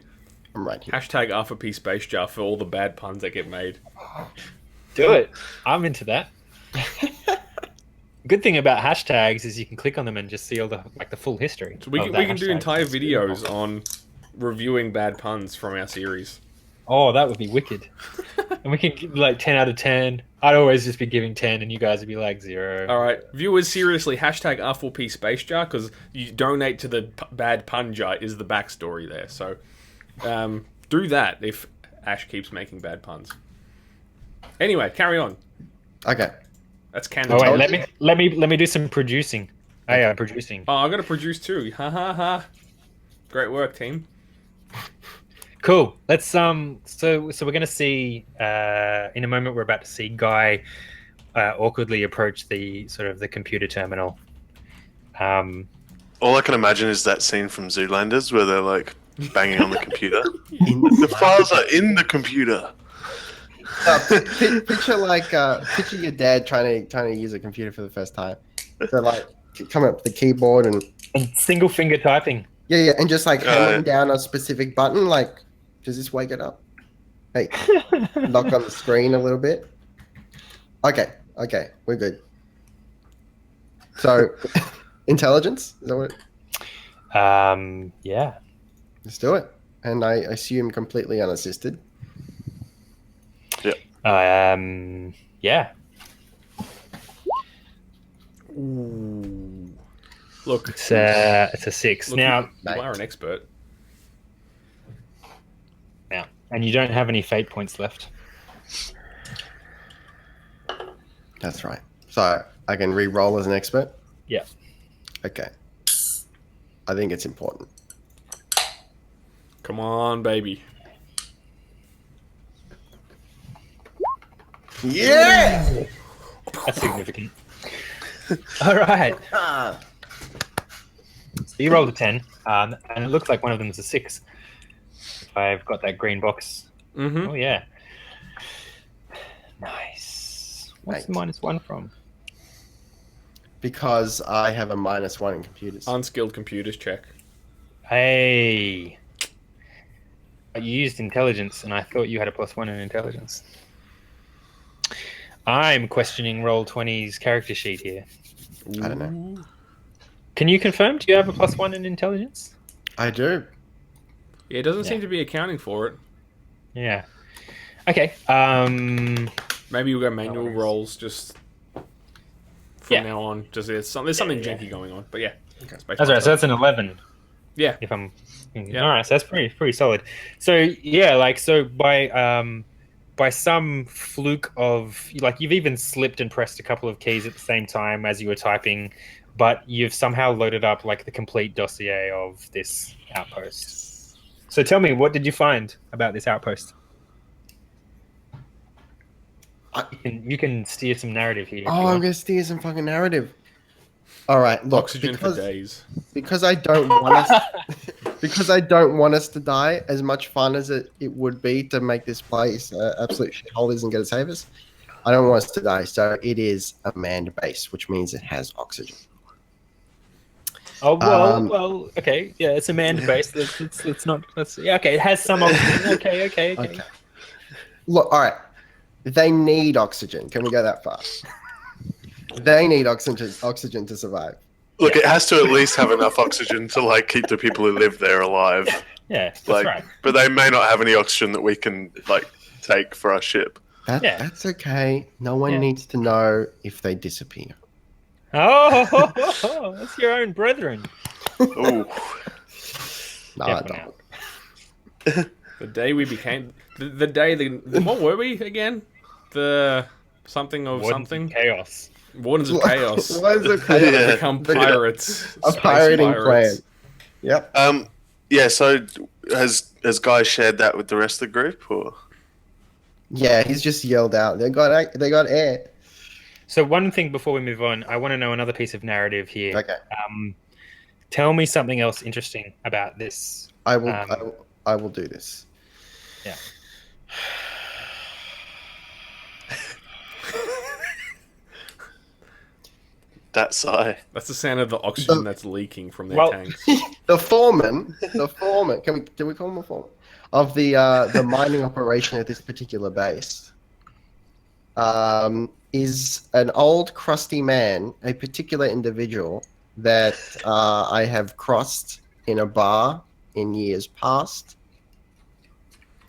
I'm right here. Hashtag Alpha P Space Jar for all the bad puns that get made. Do it. I'm into that. Good thing about hashtags is you can click on them and just see all the full history. So we can do entire videos on reviewing bad puns from our series. Oh, that would be wicked. And we can give like 10 out of 10. I'd always just be giving 10 and you guys would be like 0. All right. Viewers, seriously, hashtag R4P Space Jar, because you donate to the bad pun jar is the backstory there. So do that if Ash keeps making bad puns. Anyway, carry on. Okay. That's canon. Oh, wait, let me do some producing. Producing. Oh, I got to produce too. Ha ha ha. Great work, team. Cool. Let's so we're gonna see in a moment. We're about to see Guy awkwardly approach the computer terminal. All I can imagine is that scene from Zoolanders where they're like banging on the computer. The files are in the computer. Picture your dad trying to use a computer for the first time. So like coming up with the keyboard and single finger typing. Yeah, and just like hammering down a specific button. Like, does this wake it up? Hey, knock on the screen a little bit. Okay, we're good. So, intelligence, is that what? Yeah. Let's do it. And I assume completely unassisted. Yeah. Ooh. Look, it's a 6. Look, now you are an expert. Now, and you don't have any fate points left. That's right. So I can re-roll as an expert. Yeah. Okay. I think it's important. Come on, baby. Yeah. That's significant. All right. So you rolled a 10, and it looks like one of them is a 6. If I've got that green box. Mm-hmm. Oh, yeah. Nice. What's the -1 from? Because I have a -1 in computers. Unskilled computers check. Hey. You used intelligence, and I thought you had a +1 in intelligence. I'm questioning Roll20's character sheet here. I don't know. Can you confirm? Do you have a +1 in intelligence? I do. Yeah, it doesn't seem to be accounting for it. Yeah. Okay. Maybe we'll go manual rolls just from now on. Just there's something janky going on. But yeah. Okay. That's right. So that's an 11. Yeah. If I'm. Yeah. All right. So that's pretty solid. So yeah, by some fluke of you've even slipped and pressed a couple of keys at the same time as you were typing, but you've somehow loaded up the complete dossier of this outpost. So tell me, what did you find about this outpost? You can steer some narrative here. Oh, I'm gonna steer some fucking narrative. All right, look. Oxygen for days. Because I don't want us. Because I don't want us to die. As much fun as it would be to make this place absolute shitholes and get it save us, I don't want us to die. So it is a manned base, which means it has oxygen. Oh well. Okay, yeah, it's a manned base. Let's not. Okay, it has some oxygen. Okay. Look, all right. They need oxygen. Can we go that far? They need oxygen to survive. Look, it has to at least have enough oxygen to keep the people who live there alive. Yeah, that's right. But they may not have any oxygen that we can take for our ship. That's okay. No one needs to know if they disappear. Oh, that's your own brethren. Ooh. No, I don't. The day we became the day what were we again? The something of something chaos. Wardens of Chaos. Wardens of They Chaos. become pirates. A space pirating pirates. clan. Yep. Yeah. So has Guy shared that with the rest of the group, or? Yeah, he's just yelled out. They got air. So one thing before we move on, I want to know another piece of narrative here. Okay. Tell me something else interesting about this. I will. I will do this. Yeah. That sigh. That's the sound of the oxygen that's leaking from their tanks. The foreman. Can we call him a foreman? Of the mining operation at this particular base. Is an old crusty man, a particular individual that I have crossed in a bar in years past,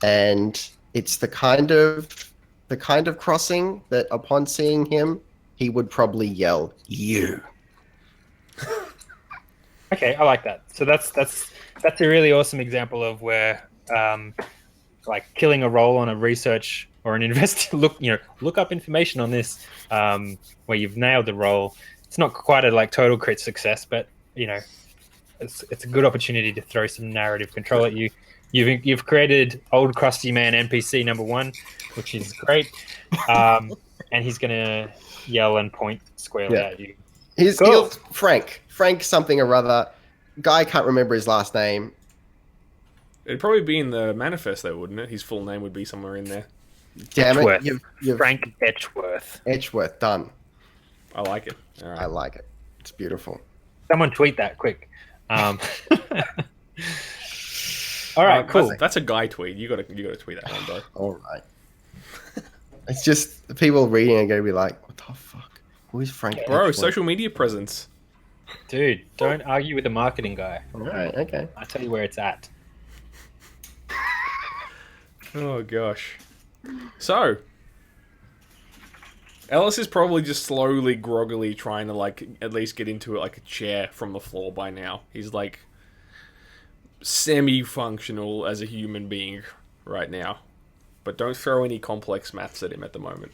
and it's the kind of crossing that upon seeing him he would probably yell, "You." Okay, I like that. So that's a really awesome example of where like killing a role on a research or an look up information on this, where you've nailed the role. It's not quite a like total crit success, but it's a good opportunity to throw some narrative control at you. You've created old crusty man NPC number 1, which is great, and he's gonna yell and point squarely at you. He's Frank something or other. Guy can't remember his last name. It'd probably be in the manifest, though, wouldn't it? His full name would be somewhere in there. Damn Etchworth. it! You've Frank Etchworth. Etchworth done. I like it. All right. I like it. It's beautiful. Someone tweet that quick. All right, cool. That's a Guy tweet. You gotta tweet that one, bro. All right. It's just the people reading are gonna be like, "What the fuck? Who is Frank?" Bro, Etchworth?" social media presence. Dude, don't argue with the marketing guy. All right. Okay. I'll tell you where it's at. Oh gosh. So, Ellis is probably just slowly, groggily trying to like at least get into like a chair from the floor by now. He's like semi-functional as a human being right now, but don't throw any complex maths at him at the moment.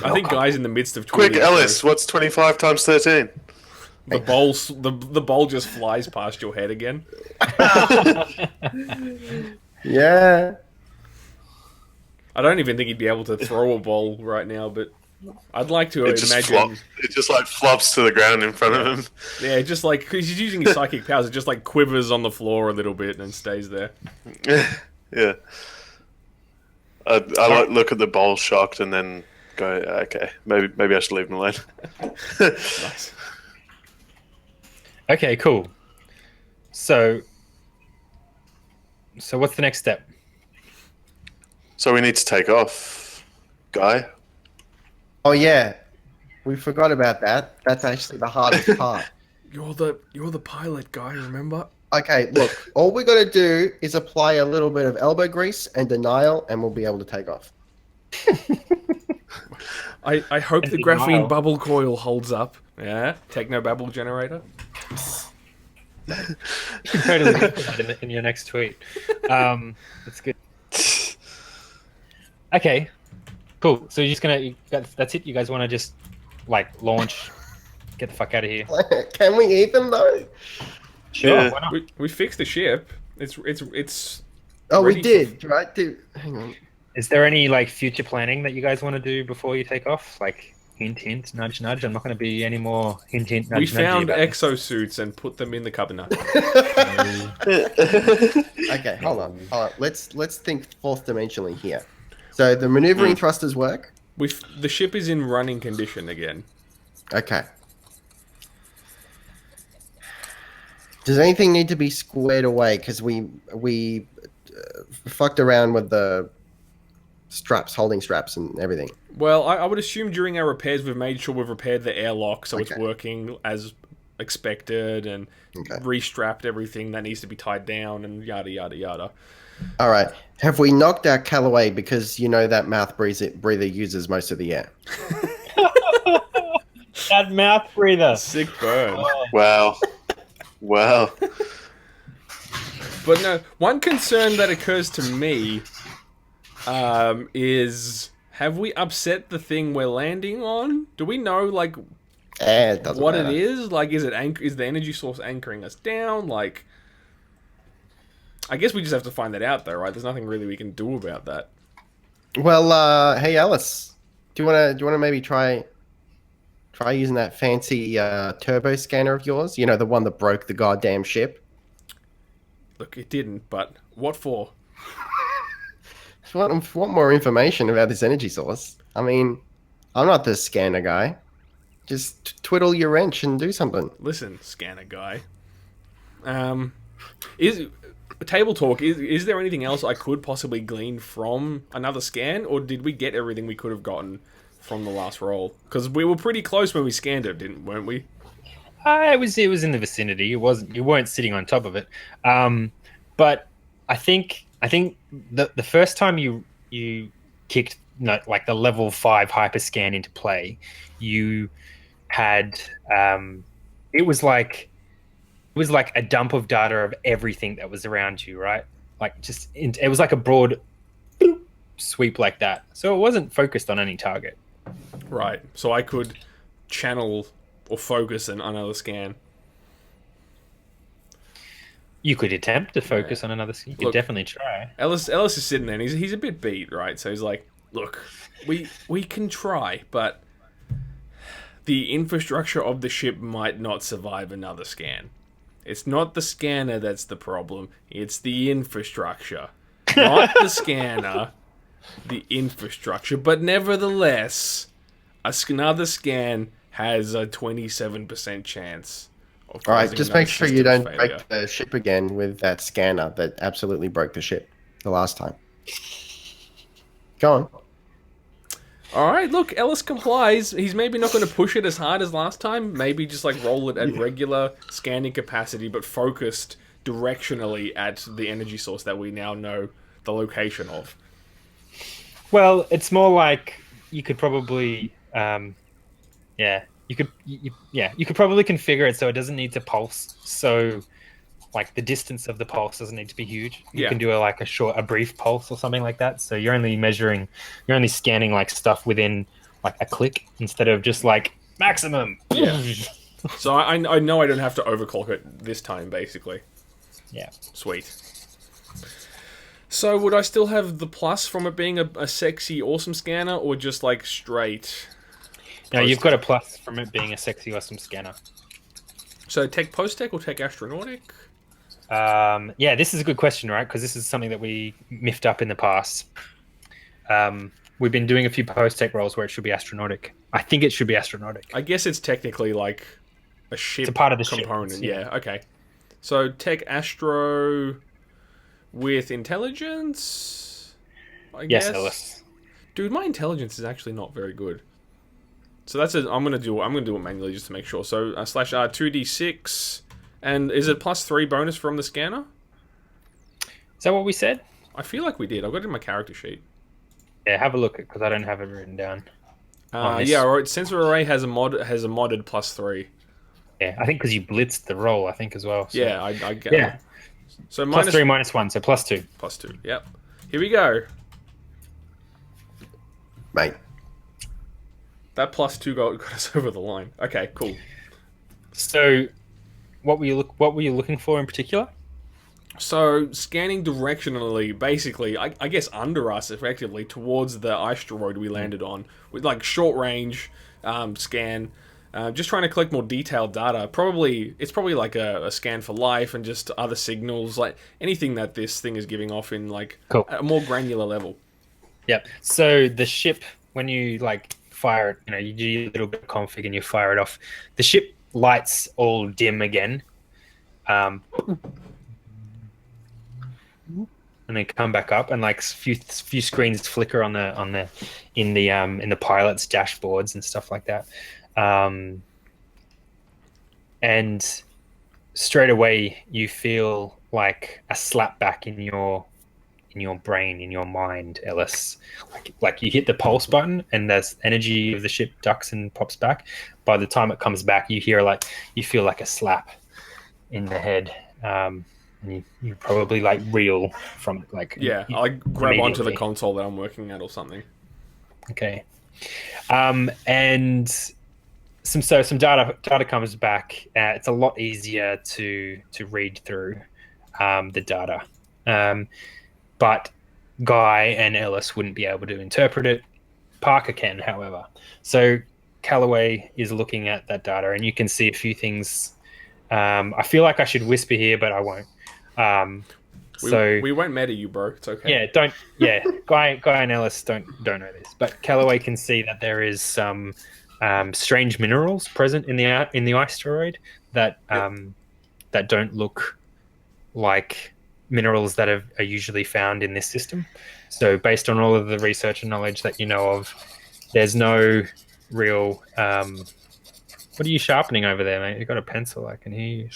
I think Guy's in the midst of Quick, tweeting, Ellis, so what's 25 times 13? the bowl just flies past your head again. Yeah. I don't even think he'd be able to throw a ball right now, but I'd like to It just imagine. it just like flops to the ground in front of him. Yeah, just like because he's using his psychic powers, it just like quivers on the floor a little bit and stays there. Yeah. I like look at the bowl shocked and then go, okay, maybe I should leave him alone. Nice. Okay, cool. So what's the next step? So we need to take off, Guy. Oh yeah. We forgot about that. That's actually the hardest part. You're the pilot guy, remember? Okay, look. All we got to do is apply a little bit of elbow grease and denial, and we'll be able to take off. I hope the Denial. graphene bubble coil holds up. Yeah, technobabble generator. You can totally put that in your next tweet. That's good. Okay, cool. So you're just that's it? You guys want to just like launch, get the fuck out of here? Can we eat them though? Sure, Yeah. why not? We fixed the ship. It's Oh, we ready did, right? Dude, hang on. Is there any like future planning that you guys want to do before you take off? Like hint, hint, nudge, nudge. I'm not going to be any more hint, hint, nudge. We nudgy found about this. exosuits and put them in the cabinet. Okay, hold on. Let's think fourth dimensionally here. So the maneuvering thrusters work. The ship is in running condition again. Okay. Does anything need to be squared away? Because we fucked around with the straps, holding straps, and everything. Well, I would assume during our repairs we've made sure we've repaired the airlock so it's Okay. working as expected and Okay. restrapped everything that needs to be tied down and yada yada yada. All right. Have we knocked out Callaway because you know that mouth breather uses most of the air? That mouth breather. Sick burn. Wow. But no, one concern that occurs to me is have we upset the thing we're landing on? Do we know like It doesn't what matter. it is? Like, is the energy source anchoring us down? Like, I guess we just have to find that out, though, right? There's nothing really we can do about that. Well, hey Alice, do you wanna maybe try using that fancy turbo scanner of yours? You know, the one that broke the goddamn ship. Look, it didn't, but what for? Want more information about this energy source? I mean, I'm not the scanner guy. Just twiddle your wrench and do something. Listen, scanner guy. Is table talk? Is there anything else I could possibly glean from another scan, or did we get everything we could have gotten from the last roll? Because we were pretty close when we scanned it, weren't we? It was in the vicinity. You weren't sitting on top of it. But I think the first time you kicked like the level 5 hyperscan into play, you had it was like a dump of data of everything that was around you, right? Like it was like a broad sweep like that. So it wasn't focused on any target. Right. So I could channel or focus on another scan. You could attempt to focus on another scan. You could definitely try. Ellis is sitting there and he's a bit beat, right? So he's like, look, we can try, but the infrastructure of the ship might not survive another scan. It's not the scanner that's the problem. It's the infrastructure. Not the scanner, the infrastructure. But nevertheless, another scan has a 27% chance of All right, causing just another make sure you system don't failure. break the ship again with that scanner that absolutely broke the ship the last time. Go on. All right, look, Ellis complies. He's maybe not going to push it as hard as last time. Maybe just like roll it at regular scanning capacity, but focused directionally at the energy source that we now know the location of. Well, it's more like you could probably, you could probably configure it so it doesn't need to pulse. So, like the distance of the pulse doesn't need to be huge. You can do a brief pulse or something like that. So you're only scanning like stuff within like a click instead of just like maximum. Yeah. So I know I don't have to overclock it this time, basically. Yeah. Sweet. So would I still have the plus from it being a sexy, awesome scanner, or just like straight? No, you've got a plus from it being a sexy, awesome scanner. So tech post-tech or tech astronautic? This is a good question, right? Because this is something that we miffed up in the past. We've been doing a few post-tech rolls where it should be astronautic. I think it should be astronautic. I guess it's technically like a ship It's a part of the component. ship. Yeah, okay. So tech astro with intelligence, I guess. Yes, Ellis. Dude, my intelligence is actually not very good. So that's I'm gonna do it manually just to make sure. So / 2d6, and is it +3 bonus from the scanner? Is that what we said? I feel like we did. I've got it in my character sheet. Yeah, have a look because I don't have it written down. Yeah, alright. Sensor array has a modded +3. Yeah, I think because you blitzed the roll, I think as well. So. Yeah, I get Yeah. it. So +3, -1, so +2. +2. Yep. Here we go. Mate. That +2 got us over the line. Okay, cool. So, what were you looking for in particular? So, scanning directionally, basically, I guess under us, effectively, towards the asteroid we landed on, with like short range scan, just trying to collect more detailed data. It's probably like a scan for life and just other signals, like anything that this thing is giving off in like a more granular level. Yep. So the ship, when you like fire it, you do a little bit of config and you fire it off. The ship lights all dim again. And they come back up, and like few screens flicker in the pilot's dashboards and stuff like that. And straight away you feel like a slap back in your brain, in your mind, Ellis. Like you hit the pulse button, and the energy of the ship ducks and pops back. By the time it comes back, you feel like a slap in the head. and you probably like reel from like Yeah, I like grab onto the immediately. console that I'm working at or something. Okay. And some data comes back. It's a lot easier to read through the data, but Guy and Ellis wouldn't be able to interpret it. Parker can, however. So Callaway is looking at that data, and you can see a few things. I feel like I should whisper here, but I won't. We won't meta you, bro. It's okay. Yeah, don't. Yeah, Guy and Ellis don't know this, but Callaway can see that there is some strange minerals present in the asteroid that that don't look like minerals that are usually found in this system. So, based on all of the research and knowledge that you know of, there's no real. What are you sharpening over there, mate? You got a pencil? I can hear you.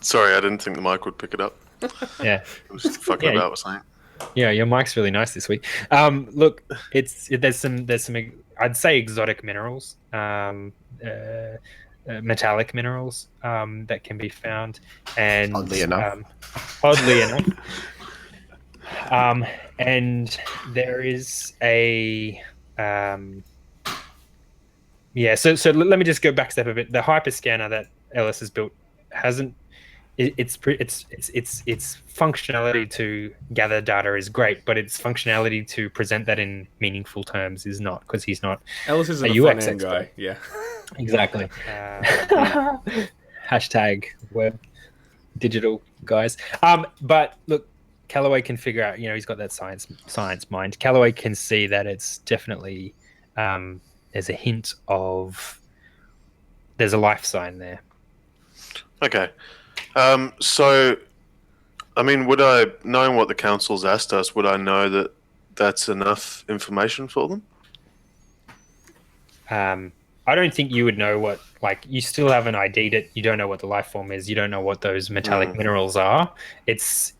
Sorry, I didn't think the mic would pick it up. Yeah. I was just fucking about with something. Yeah, your mic's really nice this week. Look, there's some I'd say exotic minerals, metallic minerals that can be found, and Oddly enough. And there is a So let me just go back a step a bit. The hyperscanner that Ellis has built hasn't. Its functionality to gather data is great, but its functionality to present that in meaningful terms is not, because he's not Ellis isn't a a UX front-end expert. guy. Yeah. Exactly. Hashtag web digital guys. But look, Callaway can figure out. He's got that science mind. Callaway can see that it's definitely there's a hint of there's a life sign there. Okay. So, I mean, knowing what the council's asked us, would I know that that's enough information for them? I don't think you would know what, you still haven't ID'd it. You don't know what the life form is. You don't know what those metallic minerals are. It's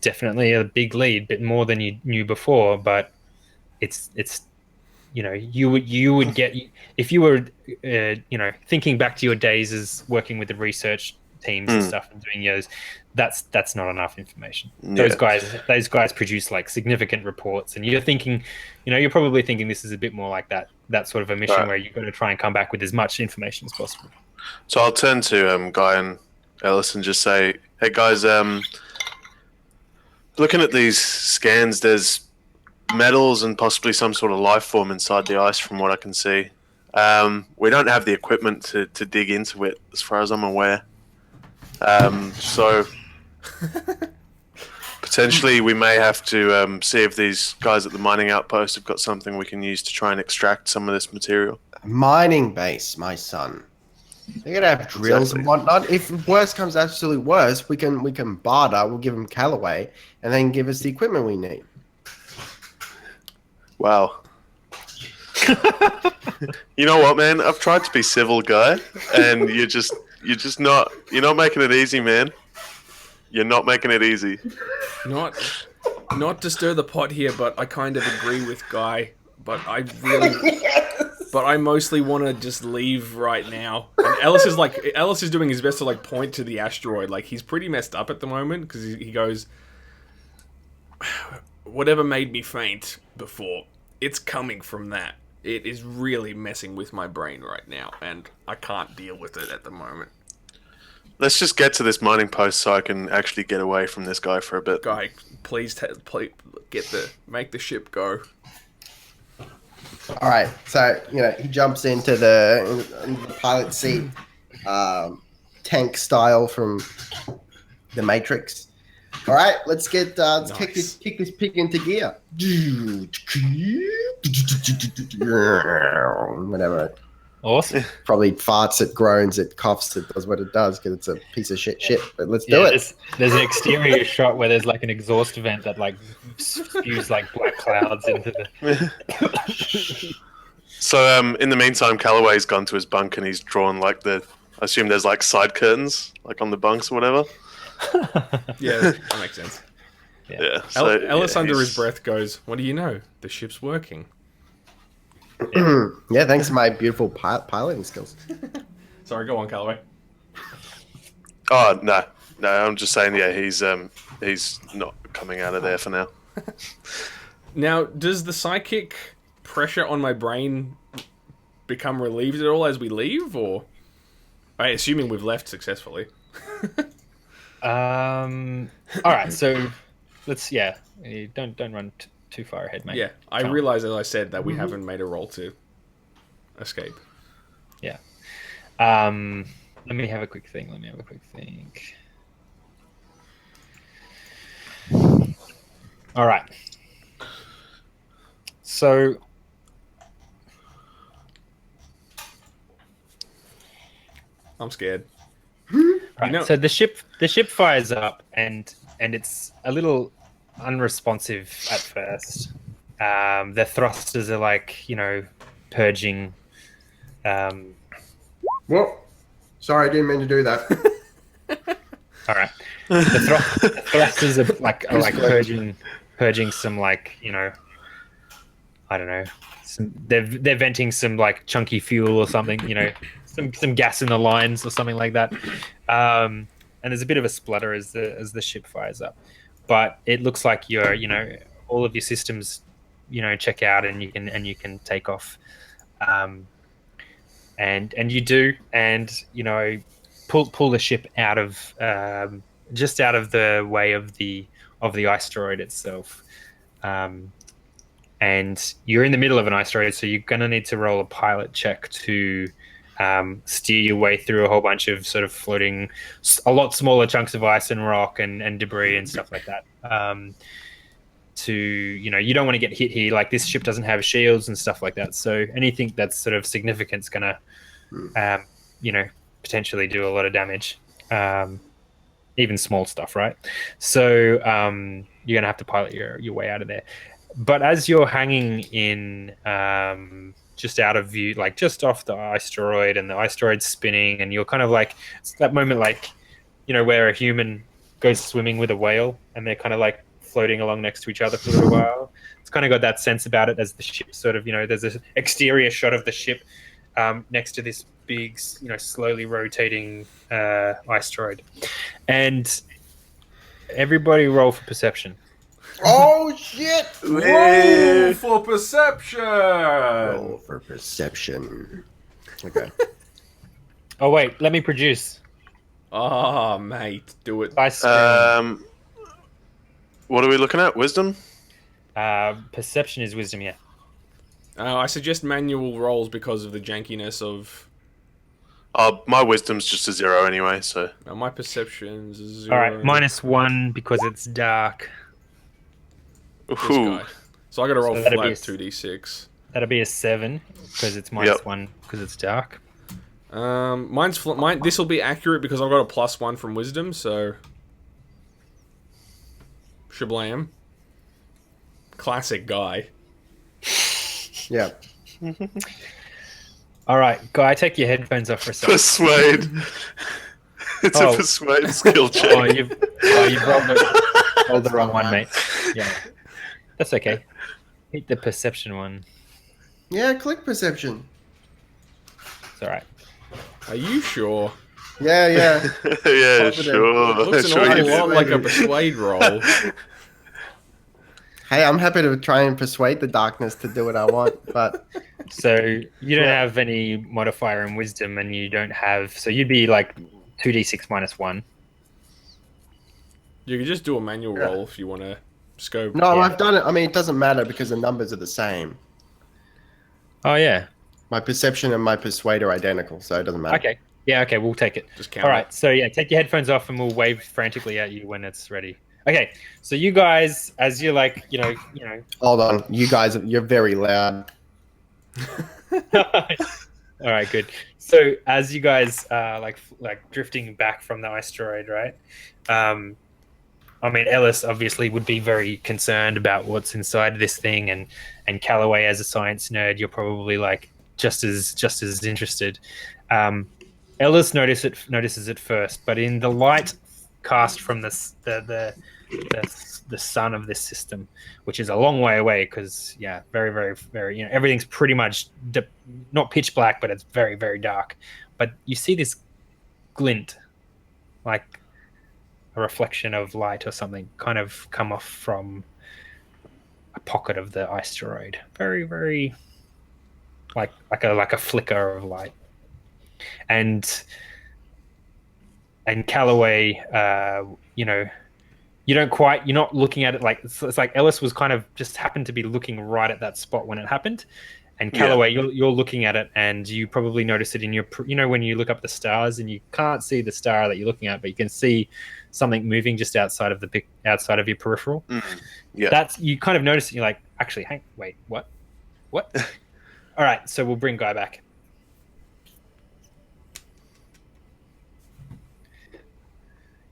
definitely a big lead, bit more than you knew before, but it's you would get, if you were thinking back to your days as working with the research teams and stuff and doing those, that's not enough information. Yeah. Those guys produce significant reports, and you're thinking, you're probably thinking this is a bit more like that sort of a mission where you've got to try and come back with as much information as possible. So I'll turn to Guy and Ellis and just say, hey guys, looking at these scans, there's metals and possibly some sort of life form inside the ice from what I can see. We don't have the equipment to dig into it as far as I'm aware. So potentially we may have to see if these guys at the mining outpost have got something we can use to try and extract some of this material. Mining base, my son. They're gonna have drills and whatnot. If worse comes absolutely worse, we can barter. We'll give them Callaway, and then give us the equipment we need. Wow. You know what, man? I've tried to be civil, Guy, and you're not making it easy, man. You're not making it easy. Not to stir the pot here, but I kind of agree with Guy. But I mostly want to just leave right now. And Ellis is doing his best to point to the asteroid. He's pretty messed up at the moment because he goes, whatever made me faint before, it's coming from that. It is really messing with my brain right now, and I can't deal with it at the moment. Let's just get to this mining post so I can actually get away from this guy for a bit. Guy, please make the ship go. All right, so he jumps into the pilot seat, tank style from the Matrix. All right, let's kick this pig into gear. Whatever. Awesome. Probably farts, it groans, it coughs, it does what it does because it's a piece of shit. But let's do it. There's an exterior shot where there's an exhaust vent that spews black clouds into the. So in the meantime, Callaway's gone to his bunk and he's drawn I assume there's side curtains on the bunks or whatever. Yeah, that makes sense. Yeah. So, Ellis under his breath goes, "What do you know? The ship's working." Yeah, thanks to my beautiful piloting skills. Sorry, go on, Callaway. Oh no, no. I'm just saying. Yeah, he's not coming out of there for now. Now, does the psychic pressure on my brain become relieved at all as we leave, or assuming we've left successfully? All right, so let's don't run too far ahead, mate. Yeah, I realize, as I said, that we haven't made a roll to escape. Yeah. Let me have a quick think. All right. So I'm scared. right, so the ship fires up and it's a little unresponsive at first. The thrusters are like, purging. Well, sorry, I didn't mean to do that. All right. The thrusters are like purging some, like, I don't know. They're venting some like chunky fuel or something, some gas in the lines or something like that. And there's a bit of a splutter as the ship fires up. But it looks like you're, all of your systems, check out and you can take off. And you do, and pull the ship out of just out of the way of the asteroid itself. And you're in the middle of an asteroid, so you're going to need to roll a pilot check to steer your way through a whole bunch of sort of floating, a lot smaller chunks of ice and rock and debris and stuff like that. You don't want to get hit here. Like, this ship doesn't have shields and stuff like that. So anything that's sort of significant is going to, potentially do a lot of damage. Even small stuff, right? So you're going to have to pilot your way out of there. But as you're hanging in just out of view, like just off the asteroid, and the asteroid's spinning, and you're kind of like, it's that moment, like, where a human goes swimming with a whale and they're kind of like floating along next to each other for a little while. It's kind of got that sense about it as the ship sort of, there's an exterior shot of the ship next to this big, slowly rotating asteroid. And everybody roll for perception. Oh shit! Roll for perception. Roll for perception. Okay. Oh wait, let me produce. Oh, mate, do it. By screen. What are we looking at? Wisdom? Perception is wisdom, yeah. I suggest manual rolls because of the jankiness of. My wisdom's just a 0 anyway, so. My perception's a 0. All right, -1 because it's dark. Ooh. So I got to roll So flat that'd be 2d6. That'll be a 7 because it's -1 because it's dark. Mine. This will be accurate because I've got a +1 from wisdom, so. Shablam. Classic guy. Yeah. All right, Guy, take your headphones off for a second. Persuade. It's a persuade skill check. Oh, you've rolled the wrong one, mate. Yeah, that's okay. Hit the perception one. Yeah, click perception. It's all right. Are you sure? Yeah. Yeah, Confident. sure. Looks an Sure awful you lot did. like a persuade roll. Hey, I'm happy to try and persuade the darkness to do what I want, but So you don't have any modifier in wisdom, and you don't have. So you'd be like 2d6 -1. You can just do a manual roll if you want to scope. no, Yeah. I've done it. I mean, it doesn't matter because the numbers are the same. Oh yeah. My perception and my persuade are identical, so it doesn't matter. Okay. Yeah. Okay. We'll take it. Just count. All right. So yeah, take your headphones off, and we'll wave frantically at you when it's ready. Okay. So you guys, as you're like, Hold on, you guys, you're very loud. All right, good. So as you guys are like drifting back from the asteroid, right? I mean, Ellis obviously would be very concerned about what's inside this thing, and Callaway, as a science nerd, you're probably like just as interested. Ellis notices it first, but in the light cast from the sun of this system, which is a long way away, because very, very, very, everything's pretty much not pitch black, but it's very, very dark. But you see this glint like a reflection of light or something kind of come off from a pocket of the asteroid. Very, very like a flicker of light. And Callaway, you're not looking at it like it's like Ellis was kind of just happened to be looking right at that spot when it happened. And Callaway, you're looking at it, and you probably notice it in your, when you look up the stars and you can't see the star that you're looking at, but you can see something moving just outside of your peripheral. Yeah, that's, you kind of notice it. You're like, actually, wait, what? All right, so we'll bring Guy back.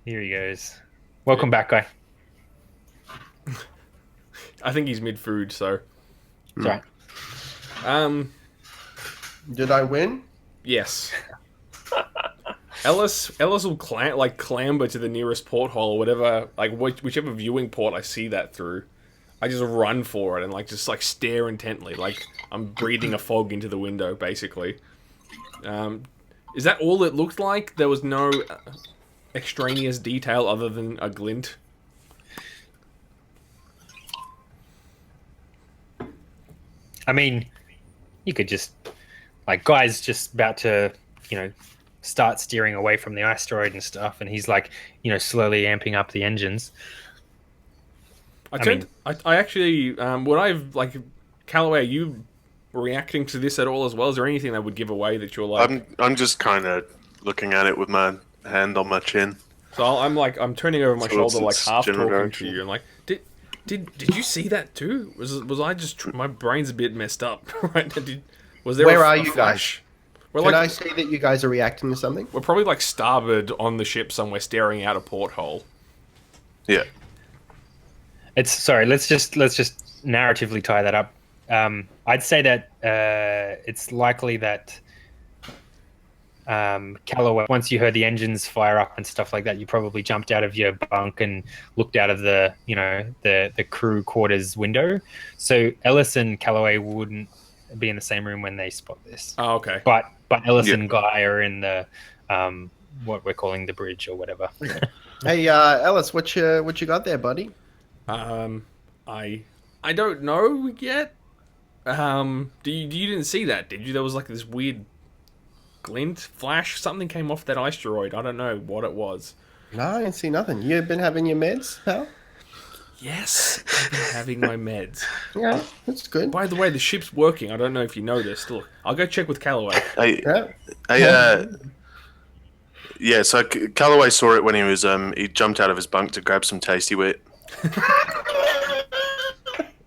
Here he goes. Welcome back, Guy. I think he's mid-food, so. Sorry. Did I win? Yes. Ellis will clamber to the nearest porthole or whatever, like whichever viewing port I see that through. I just run for it and just stare intently, like I'm breathing a fog into the window, basically. Is that all it looked like? There was no extraneous detail other than a glint? I mean, you could just, Guy's just about to, start steering away from the asteroid and stuff, and he's slowly amping up the engines. I actually, Callaway, are you reacting to this at all as well? Is there anything that would give away that you're like? I'm just kind of looking at it with my hand on my chin. So I'm turning over my shoulder, half talking direction. to you, and did you see that too? Was I just my brain's a bit messed up, right? Was there? Where are you guys? Can I see that you guys are reacting to something? We're probably starboard on the ship somewhere, staring out a porthole. Yeah. Let's just narratively tie that up. I'd say that it's likely that Callaway, once you heard the engines fire up and stuff like that, you probably jumped out of your bunk and looked out of the crew quarters window. So Ellis and Callaway wouldn't be in the same room when they spot this. Oh, okay. But Ellis and Guy are in the what we're calling the bridge or whatever. Hey, Ellis, what you got there, buddy? I don't know yet. You didn't see that, did you? There was this weird glint, flash, something came off that asteroid. I don't know what it was. No, I didn't see nothing. You've been having your meds, pal? Yes, I've been having my meds. Yeah, that's good. By the way, the ship's working. I don't know if you noticed. Look, I'll go check with Callaway. So Callaway saw it when he was he jumped out of his bunk to grab some tasty wheat.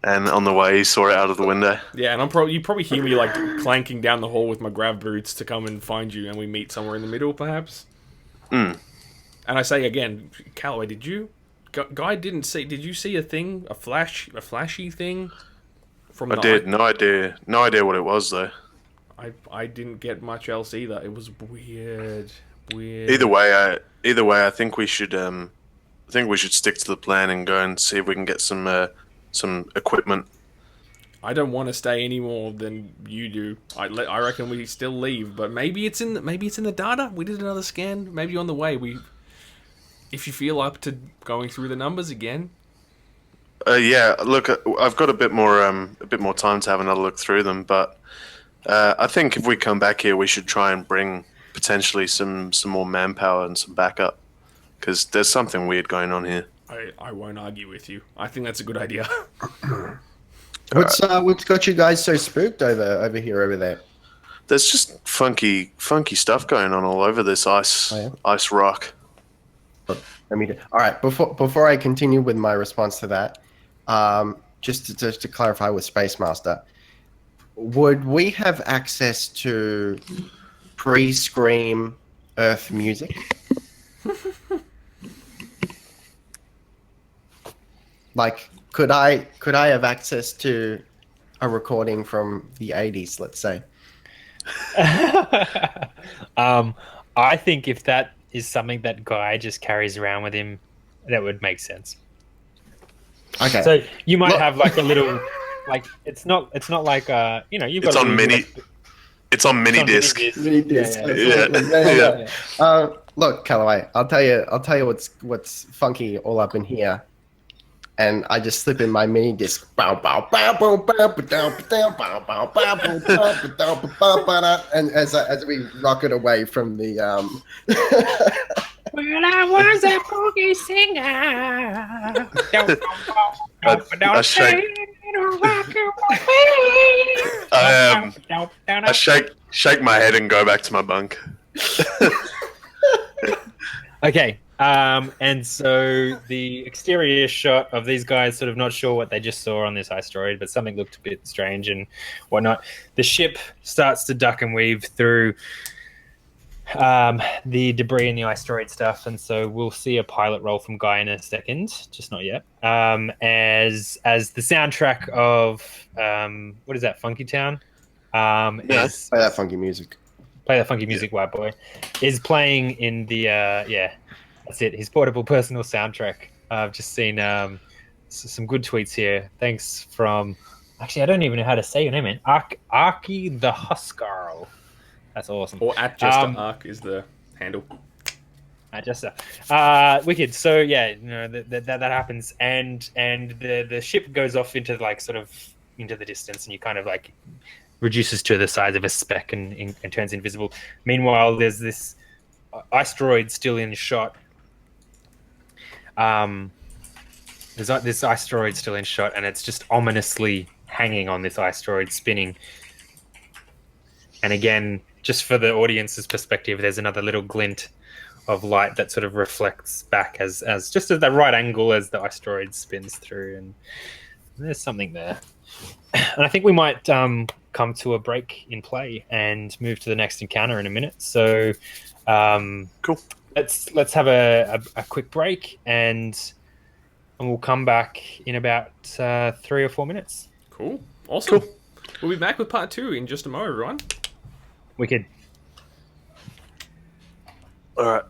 And on the way, he saw it out of the window. Yeah, and you probably hear me clanking down the hall with my grab boots to come and find you, and we meet somewhere in the middle, perhaps. And I say again, Callaway, did you? Guy didn't see. Did you see a thing, a flashy thing? I did. No idea what it was though. I didn't get much else either. It was weird. Either way, I think we should stick to the plan and go and see if we can get some equipment. I don't want to stay any more than you do. I reckon we still leave, but maybe it's in the data. We did another scan. Maybe on the way if you feel up to going through the numbers again. Yeah. Look, I've got a bit more time to have another look through them, but I think if we come back here, we should try and bring potentially some more manpower and some backup, because there's something weird going on here. I won't argue with you. I think that's a good idea. What's got you guys so spooked over there? There's just funky stuff going on all over this ice rock. All right. Before I continue with my response to that, just to clarify with Space Master, would we have access to pre-Scream Earth music? Could I have access to a recording from the 80s, let's say? I think if that is something that Guy just carries around with him, that would make sense. Okay. So you might have a little, it's not like you've got. It's on mini. It's on mini disc. Mini disc. Yeah. Look, Callaway, I'll tell you what's funky all up in here. And I just slip in my mini disc. And as we rock it away from the Well, I was a boogie singer. I shake my head and go back to my bunk. Okay, and so the exterior shot of these guys sort of not sure what they just saw on this asteroid, but something looked a bit strange and whatnot. The ship starts to duck and weave through the debris and the asteroid stuff, and so we'll see a pilot roll from Guy in a second, just not yet. As the soundtrack of what is that, Funky Town? play that funky music. Play that funky music, white boy, is playing in the that's it, his portable personal soundtrack. I've just seen some good tweets here. Thanks from, actually I don't even know how to say your name, man. Arky the Huskarl. That's awesome. Or at Jester Arc is the handle. At Jester. Wicked. So yeah, you know, that happens, and the ship goes off into like sort of into the distance, and you kind of like reduces to the size of a speck and turns invisible. Meanwhile, there's this asteroid still in shot. There's this asteroid still in shot, and it's just ominously hanging on this asteroid, spinning. And again, just for the audience's perspective, there's another little glint of light that sort of reflects back as just at the right angle as the asteroid spins through, and there's something there. And I think we might come to a break in play and move to the next encounter in a minute. So Cool. Let's have a quick break, and we'll come back in about 3 or 4 minutes. Cool. Awesome. Cool. We'll be back with part 2 in just a moment, everyone. Wicked. All right.